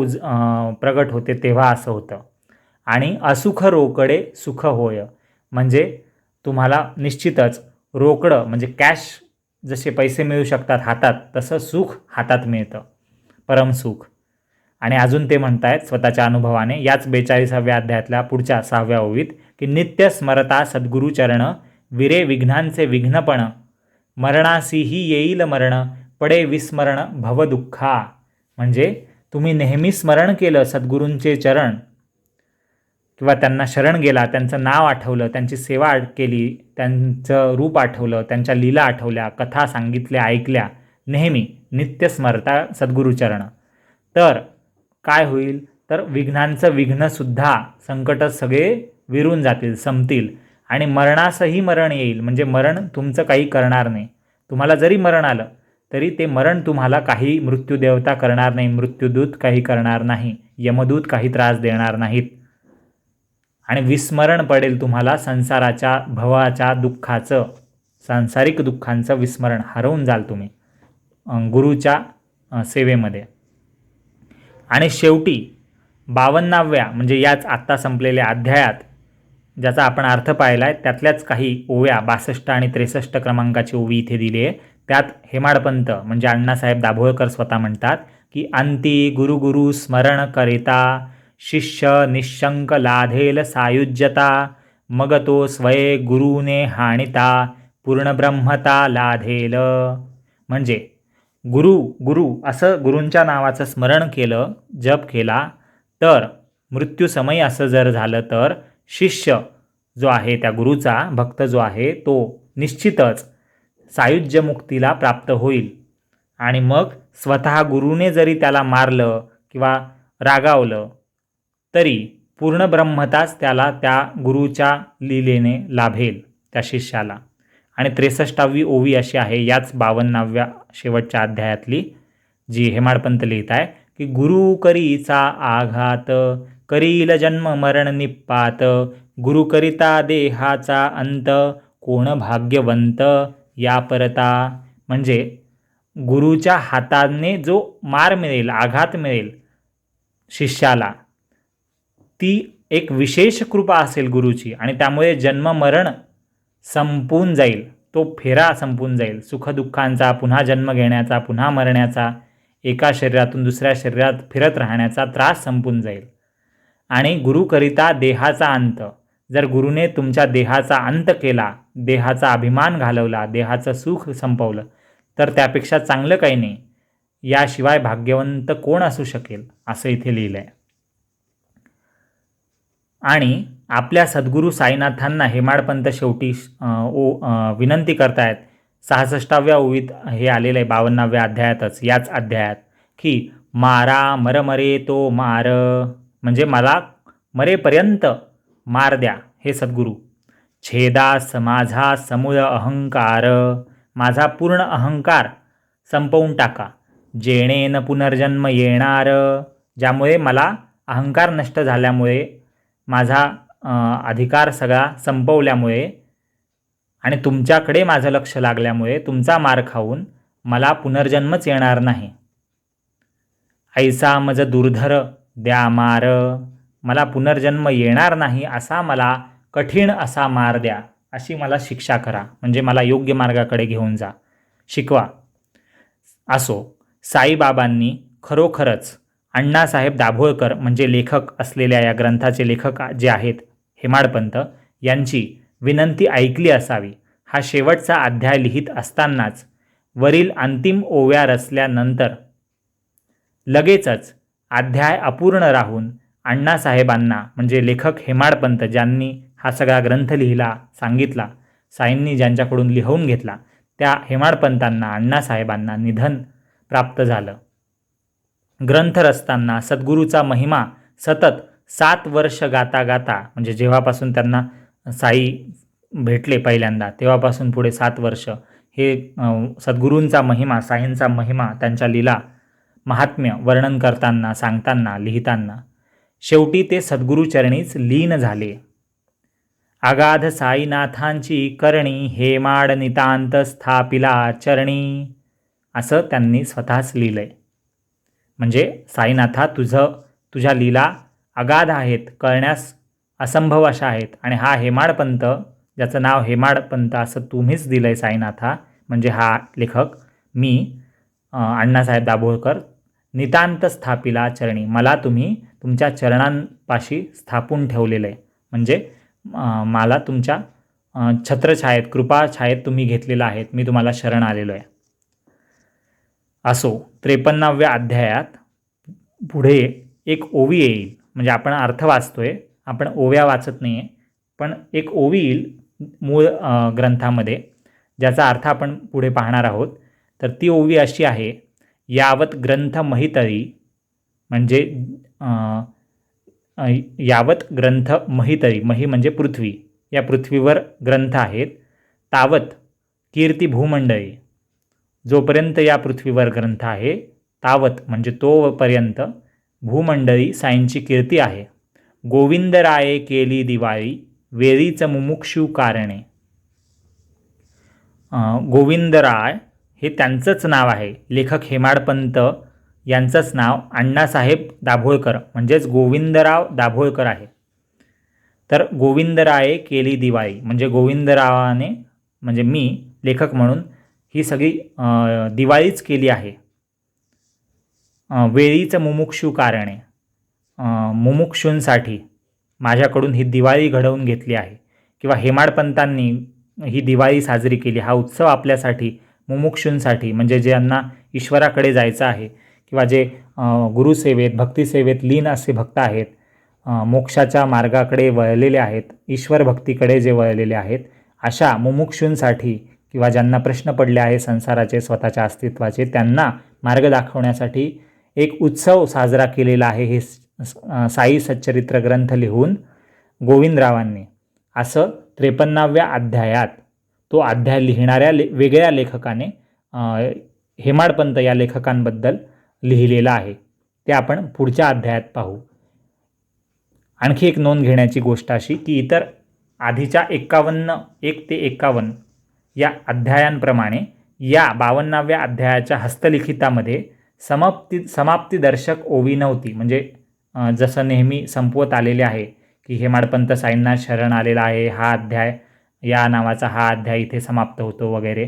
प्रगट होते तेव्हा असं होतं. आणि असुख रोकडे सुख होय, म्हणजे तुम्हाला निश्चितच रोकडं म्हणजे कॅश, जसे पैसे मिळू शकतात हातात, तसं सुख हातात मिळतं, परमसुख. आणि अजून ते म्हणतायत स्वतःच्या अनुभवाने याच 42व्या अध्यायातल्या पुढच्या 6व्या ओवीत की नित्य स्मरता सद्गुरुचरण, विरे विघ्नांचे विघ्नपण, मरणासीही येईल मरण, पडे विस्मरण भवदुःखा. म्हणजे तुम्ही नेहमी स्मरण केलं सद्गुरूंचे चरण, किंवा त्यांना शरण गेला, त्यांचं नाव आठवलं, त्यांची सेवा केली, त्यांचं रूप आठवलं, त्यांच्या लीला आठवल्या, कथा सांगितल्या, ऐकल्या, नेहमी नित्य स्मरता सद्गुरुचरण, तर काय होईल? तर विघ्नांचं विघ्नसुद्धा, संकट सगळे विरून जातील, संपतील, आणि मरणासही मरण येईल, म्हणजे मरण तुमचं काही करणार नाही. तुम्हाला जरी मरण आलं तरी ते मरण तुम्हाला काही मृत्यूदेवता करणार नाही, मृत्यूदूत काही करणार नाही, यमदूत काही त्रास देणार नाहीत आणि विस्मरण पडेल तुम्हाला संसाराच्या भवाच्या दुःखाचं, सांसारिक दुःखांचं विस्मरण, हरवून जाल तुम्ही गुरुच्या सेवेमध्ये. आणि शेवटी 52व्या म्हणजे याच आत्ता संपलेल्या अध्यायात ज्याचा आपण अर्थ पाहिला आहे त्यातल्याच काही ओव्या 62 आणि 63 क्रमांकाची ओवी इथे दिली आहे. त्यात हेमाडपंत म्हणजे अण्णासाहेब दाभोळकर स्वतः म्हणतात की अंती गुरु स्मरण करिता शिष्य निशंक लाधेल सायुज्यता, मग तो स्वये गुरुने हाणिता पूर्ण ब्रह्मता लाधेल. म्हणजे गुरु असं गुरूंच्या नावाचं स्मरण केलं, जप केला तर मृत्यूसमयी असं जर झालं तर शिष्य जो आहे त्या गुरुचा, भक्त जो आहे तो निश्चितच सायुज्य मुक्तीला प्राप्त होईल. आणि मग स्वतः गुरुने जरी त्याला मारलं किंवा रागावलं तरी पूर्ण ब्रह्मताच त्याला त्या गुरुच्या लीलेने लाभेल त्या शिष्याला. आणि 63वी ओवी अशी आहे याच 52व्या शेवटच्या अध्यायातली, जी हेमाडपंत लिहित आहे की गुरु करीचा आघात करील जन्म मरण निपात, गुरु करिता देहाचा अंत कोण भाग्यवंत या परता. म्हणजे गुरुच्या हाताने जो मार मिळेल, आघात मिळेल शिष्याला, ती एक विशेष कृपा असेल गुरुची आणि त्यामुळे जन्म मरण संपून जाईल, तो फेरा संपून जाईल, सुखदुःखांचा, पुन्हा जन्म घेण्याचा, पुन्हा मरण्याचा, एका शरीरातून दुसऱ्या शरीरात फिरत राहण्याचा त्रास संपून जाईल. आणि गुरुकरिता देहाचा अंत, जर गुरुने तुमच्या देहाचा अंत केला, देहाचा अभिमान घालवला, देहाचं सुख संपवलं तर त्यापेक्षा चांगलं काही नाही. याशिवाय भाग्यवंत कोण असू शकेल असं इथे लिहिलं आहे. आणि आपल्या सद्गुरू साईनाथांना हेमाडपंत शेवटी विनंती करतायत 66व्या ओवीत हे आलेलं आहे 52व्या अध्यायातच, याच अध्यायात, की मारा मरे तो मार, म्हणजे मला मरेपर्यंत मार द्या हे सद्गुरू. छेदास माझा समूळ अहंकार, माझा पूर्ण अहंकार संपवून टाका. जेणेन पुनर्जन्म येणार, ज्यामुळे मला अहंकार नष्ट झाल्यामुळे, माझा अधिकार सगळा संपवल्यामुळे आणि तुमच्याकडे माझं लक्ष लागल्यामुळे तुमचा मार खाऊन मला पुनर्जन्मच येणार नाही. ऐसा मज दुर्धर द्या मार, मला पुनर्जन्म येणार नाही असा मला कठीण असा मार द्या, अशी मला शिक्षा करा, म्हणजे मला योग्य मार्गाकडे घेऊन जा, शिकवा. असो, साईबाबांनी खरोखरच अण्णासाहेब दाभोळकर म्हणजे लेखक असलेल्या या ग्रंथाचे लेखक जे आहेत हेमाडपंत यांची विनंती ऐकली असावी. हा शेवटचा अध्याय लिहित असतानाच वरील अंतिम ओव्या रचल्यानंतर लगेचच अध्याय अपूर्ण राहून अण्णासाहेबांना म्हणजे लेखक हेमाडपंत ज्यांनी हा सगळा ग्रंथ लिहिला, सांगितला, साईंनी ज्यांच्याकडून लिहून घेतला, त्या हेमाडपंतांना, अण्णासाहेबांना निधन प्राप्त झालं. ग्रंथ रचताना सद्गुरूचा महिमा सतत 7 वर्ष गाता गाता, म्हणजे जेव्हापासून त्यांना साई भेटले पहिल्यांदा तेव्हापासून पुढे 7 वर्ष हे सद्गुरूंचा महिमा, साईंचा महिमा, त्यांच्या लीला, महात्म्य वर्णन करताना, सांगताना, लिहिताना शेवटी ते सद्गुरूचरणीच लीन झाले. अगाध साईनाथांची करणी हेमाड नितांत स्थापिला चरणी, असं त्यांनी स्वतःच लिहिलंय. म्हणजे साईनाथा तुझ्या लीला अगाध आहेत, कळण्यास असंभव अशा आहेत. आणि हा हेमाडपंत, ज्याचं नाव हेमाडपंत असं तुम्हीच दिलं आहे साईनाथा, म्हणजे हा लेखक मी अण्णासाहेब दाभोळकर, नितांत स्थापिला चरणी, मला तुम्ही तुमच्या चरणांपाशी स्थापून ठेवलेलं आहे. म्हणजे मला तुमच्या छत्रछायेत, कृपाछायेत तुम्ही घेतलेलं आहेत, मी तुम्हाला शरण आलेलो आहे. असो, 53व्या अध्यायात पुढे एक ओवी येईल, म्हणजे आपण अर्थ वाचतोय, आपण ओव्या वाचत नाही आहे, पण एक ओवी येईल मूळ ग्रंथामध्ये ज्याचा अर्थ आपण पुढे पाहणार आहोत. तर ती ओवी अशी आहे, यावत ग्रंथ महितरी, म्हणजे यावत ग्रंथ महितरी, मही म्हणजे पृथ्वी, या पृथ्वीवर ग्रंथ आहेत, तावत कीर्ती भूमंडळी, जोपर्यंत या पृथ्वीवर ग्रंथ आहे तावत म्हणजे तोपर्यंत भूमंडळी साईंची कीर्ती आहे. गोविंदराये केली दिवाळी वेरीच मुमुक्षू कारणे. गोविंदराय हे त्यांचंच नाव आहे. लेखक हेमाडपंत यांचंच नाव अण्णासाहेब दाभोळकर म्हणजेच गोविंदराव दाभोळकर आहे. तर गोविंदराये केली दिवाळी म्हणजे गोविंदरावाने म्हणजे मी लेखक म्हणून ही सगळी दिवाळीच केली आहे. वेळीचं मुमुक्षू कारणे मुमुक्षूंसाठी माझ्याकडून ही दिवाळी घडवून घेतली आहे किंवा हेमाडपंतांनी ही दिवाळी साजरी केली. हा उत्सव आपल्यासाठी मुमुक्षूंसाठी म्हणजे ज्यांना ईश्वराकडे जायचं आहे किंवा जे गुरुसेवेत भक्तिसेवेत लीन असे भक्त आहेत, मोक्षाच्या मार्गाकडे वळलेले आहेत, ईश्वर भक्तीकडे जे वळलेले आहेत, अशा मुमुक्षूंसाठी किंवा ज्यांना प्रश्न पडले आहे संसाराचे स्वतःच्या अस्तित्वाचे त्यांना मार्ग दाखवण्यासाठी एक उत्सव साजरा केलेला आहे. हे साई सच्चरित्र ग्रंथ लिहून गोविंदरावांनी असं 53व्या अध्यायात तो अध्याय लिहिणाऱ्या वेगळ्या लेखकाने हेमाडपंत या लेखकांबद्दल लिहिलेला आहे. ते आपण पुढच्या अध्यायात पाहू. आणखी एक नोंद घेण्याची गोष्ट अशी की इतर आधीच्या 1 ते 51 या अध्यायांप्रमाणे या 52व्या अध्यायाच्या हस्तलिखितामध्ये समाप्तीदर्शक ओवी नव्हती. म्हणजे जसं नेहमी संपवत आलेले आहे की हेमाडपंत साईंना शरण आलेला आहे, हा अध्याय या नावाचा हा अध्याय इथे समाप्त होतो वगैरे.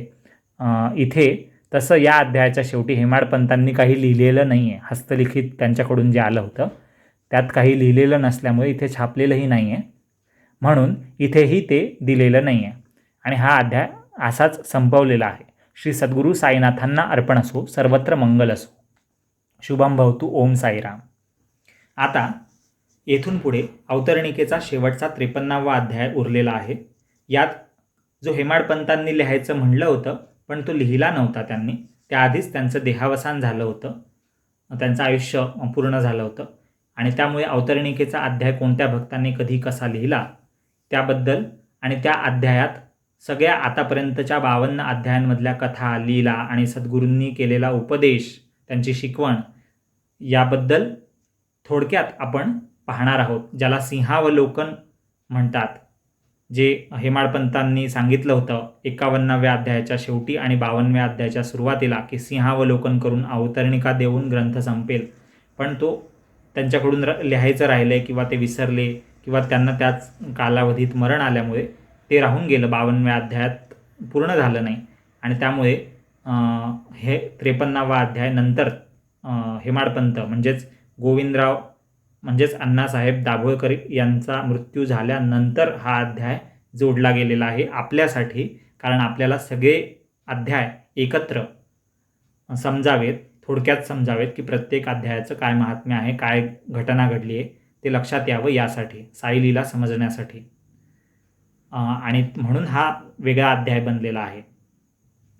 इथे तसं या अध्यायाच्या शेवटी हेमाडपंतांनी काही लिहिलेलं नाही आहे. हस्तलिखित त्यांच्याकडून जे आलं होतं त्यात काही लिहिलेलं नसल्यामुळे इथे छापलेलंही नाही आहे, म्हणून इथेही ते दिलेलं नाही आहे आणि हा अध्याय असाच संपवलेला आहे. श्री सद्गुरू साईनाथांना अर्पण असो. सर्वत्र मंगल असो. शुभम भवतु. ओम साईराम. आता येथून पुढे अवतरणिकेचा शेवटचा 53वा अध्याय उरलेला आहे. यात जो हेमाडपंतांनी लिहायचं म्हणलं होतं पण तो लिहिला नव्हता त्यांनी, त्याआधीच त्यांचं देहावसान झालं होतं, त्यांचं आयुष्य पूर्ण झालं होतं आणि त्यामुळे अवतरणिकेचा अध्याय कोणत्या भक्तांनी कधी कसा लिहिला त्याबद्दल आणि त्या अध्यायात सगळ्या आतापर्यंतच्या 52 अध्यायांमधल्या कथा, लीला आणि सद्गुरूंनी केलेला उपदेश, त्यांची शिकवण याबद्दल थोडक्यात आपण पाहणार आहोत. ज्याला सिंहावलोकन म्हणतात, जे हेमाडपंतांनी सांगितलं होतं 51व्या अध्यायाच्या शेवटी आणि 52व्या अध्यायाच्या सुरुवातीला की सिंहावलोकन करून अवतरणिका देऊन ग्रंथ संपेल. पण तो त्यांच्याकडून लिहायचं राहिलं किंवा ते विसरले किंवा त्यांना त्याच कालावधीत मरण आल्यामुळे ते राहून गेलं, 52व्या अध्यायात पूर्ण झालं नाही आणि त्यामुळे हे 53वा अध्याय नंतर हेमाडपंत म्हणजेच गोविंदराव म्हणजेच अण्णासाहेब दाभोळकर यांचा मृत्यू झाल्यानंतर हा अध्याय जोडला गेलेला आहे आपल्यासाठी. कारण आपल्याला सगळे अध्याय एकत्र समजावेत, थोडक्यात समजावेत की प्रत्येक अध्यायाचं काय महात्म्य आहे, काय घटना घडली आहे ते लक्षात यावं यासाठी, साईलीला समजण्यासाठी. आणि म्हणून हा वेगळा अध्याय बनलेला आहे.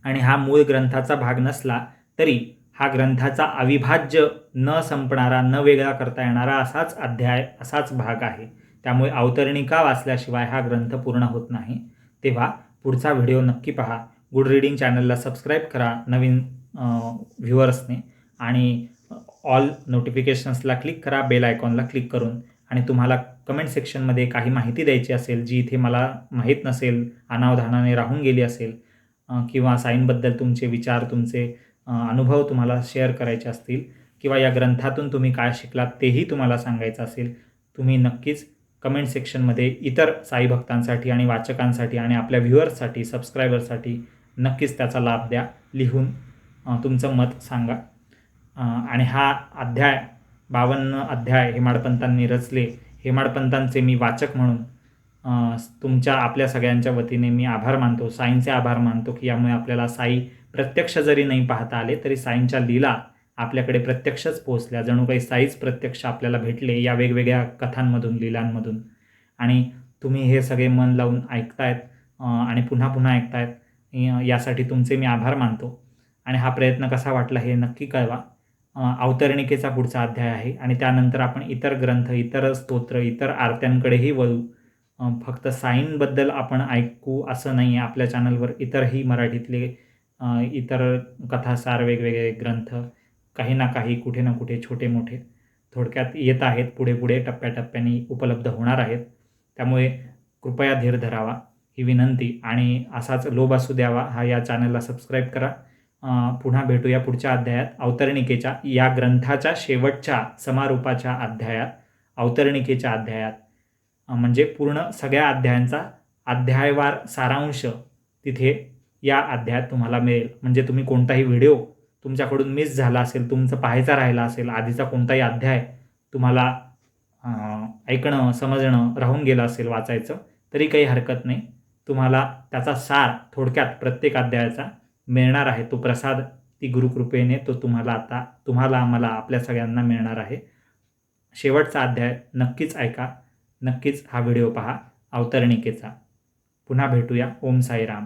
आणि हा मूळ ग्रंथाचा भाग नसला तरी हा ग्रंथाचा अविभाज्य न संपणारा न वेगळा करता येणारा असाच अध्याय, असाच भाग आहे. त्यामुळे अवतरणिका वाचल्याशिवाय हा ग्रंथ पूर्ण होत नाही. तेव्हा पुढचा व्हिडिओ नक्की पहा. गुड रीडिंग चॅनलला सबस्क्राईब करा नवीन व्ह्युअर्सने आणि ऑल नोटिफिकेशन्सला क्लिक करा बेल आयकॉनला क्लिक करून. आणि तुम्हाला कमेंट सेक्शनमध्ये काही माहिती द्यायची असेल जी इथे मला माहीत नसेल, अनावधानाने राहून गेली असेल किंवा साईंबद्दल तुमचे विचार, तुमचे अनुभव तुम्हाला शेअर करायचे असतील किंवा या ग्रंथातून तुम्ही काय शिकलात तेही तुम्हाला सांगायचं असेल, तुम्ही नक्कीच कमेंट सेक्शनमध्ये इतर साई भक्तांसाठी आणि वाचकांसाठी आणि आपल्या व्ह्युअर्ससाठी, सबस्क्रायबरसाठी नक्कीच त्याचा लाभ द्या. लिहून तुमचं मत सांगा. आणि हा अध्याय 52 अध्याय हेमाडपंतांनी रचले. हेमाडपंतांचे मी वाचक म्हणून तुमच्या आपल्या सगळ्यांच्या वतीने मी आभार मानतो, साईंचे आभार मानतो की यामुळे आपल्याला साई प्रत्यक्ष जरी नाही पाहता आले तरी साईंच्या लीला आपल्याकडे प्रत्यक्षच पोहोचल्या. जणू काही साईच प्रत्यक्ष आपल्याला भेटले या वेगवेगळ्या कथांमधून, लीलांमधून. आणि तुम्ही हे सगळे मन लावून ऐकतायत आणि पुन्हा पुन्हा ऐकतायत, यासाठी तुमचे मी आभार मानतो. आणि हा प्रयत्न कसा वाटला हे नक्की कळवा. अवतरणिकेचा पुढचा अध्याय आहे आणि त्यानंतर आपण इतर ग्रंथ, इतर स्तोत्र, इतर आरत्यांकडेही वळू. फक्त साईंबद्दल आपण ऐकू असं नाही आहे. आपल्या चॅनलवर इतरही मराठीतले इतर कथासार, वेगवेगळे ग्रंथ काही ना काही, कुठे ना कुठे छोटे मोठे थोडक्यात येत आहेत. पुढे पुढे टप्प्याटप्प्याने उपलब्ध होणार आहेत. त्यामुळे कृपया धीर धरावा ही विनंती, आणि असाच लोभ असू द्यावा हा या चॅनलला सबस्क्राईब करा. पुन्हा भेटूया पुढच्या अध्यायात. अवतरणिकेच्या या ग्रंथाच्या शेवटच्या समारोपाच्या अध्यायात, अवतरणिकेच्या अध्यायात, म्हणजे पूर्ण सगळ्या अध्यायांचा अध्यायवार सारांश तिथे या अध्यायात तुम्हाला मिळेल. म्हणजे तुम्ही कोणताही व्हिडिओ तुमच्याकडून मिस झाला असेल, तुमचं पाहायचा राहिला असेल, आधीचा कोणताही अध्याय तुम्हाला ऐकणं, समजणं राहून गेलं असेल वाचायचं, तरी काही हरकत नाही. तुम्हाला त्याचा सार थोडक्यात प्रत्येक अध्यायाचा मिळणार आहे. तो प्रसाद ती गुरुकृपेने तो तुम्हाला आम्हाला आपल्या सगळ्यांना मिळणार आहे. शेवटचा अध्याय नक्कीच ऐका, नक्कीच हा व्हिडिओ पहा अवतरणिकेचा. पुन्हा भेटूया. ओम साईराम.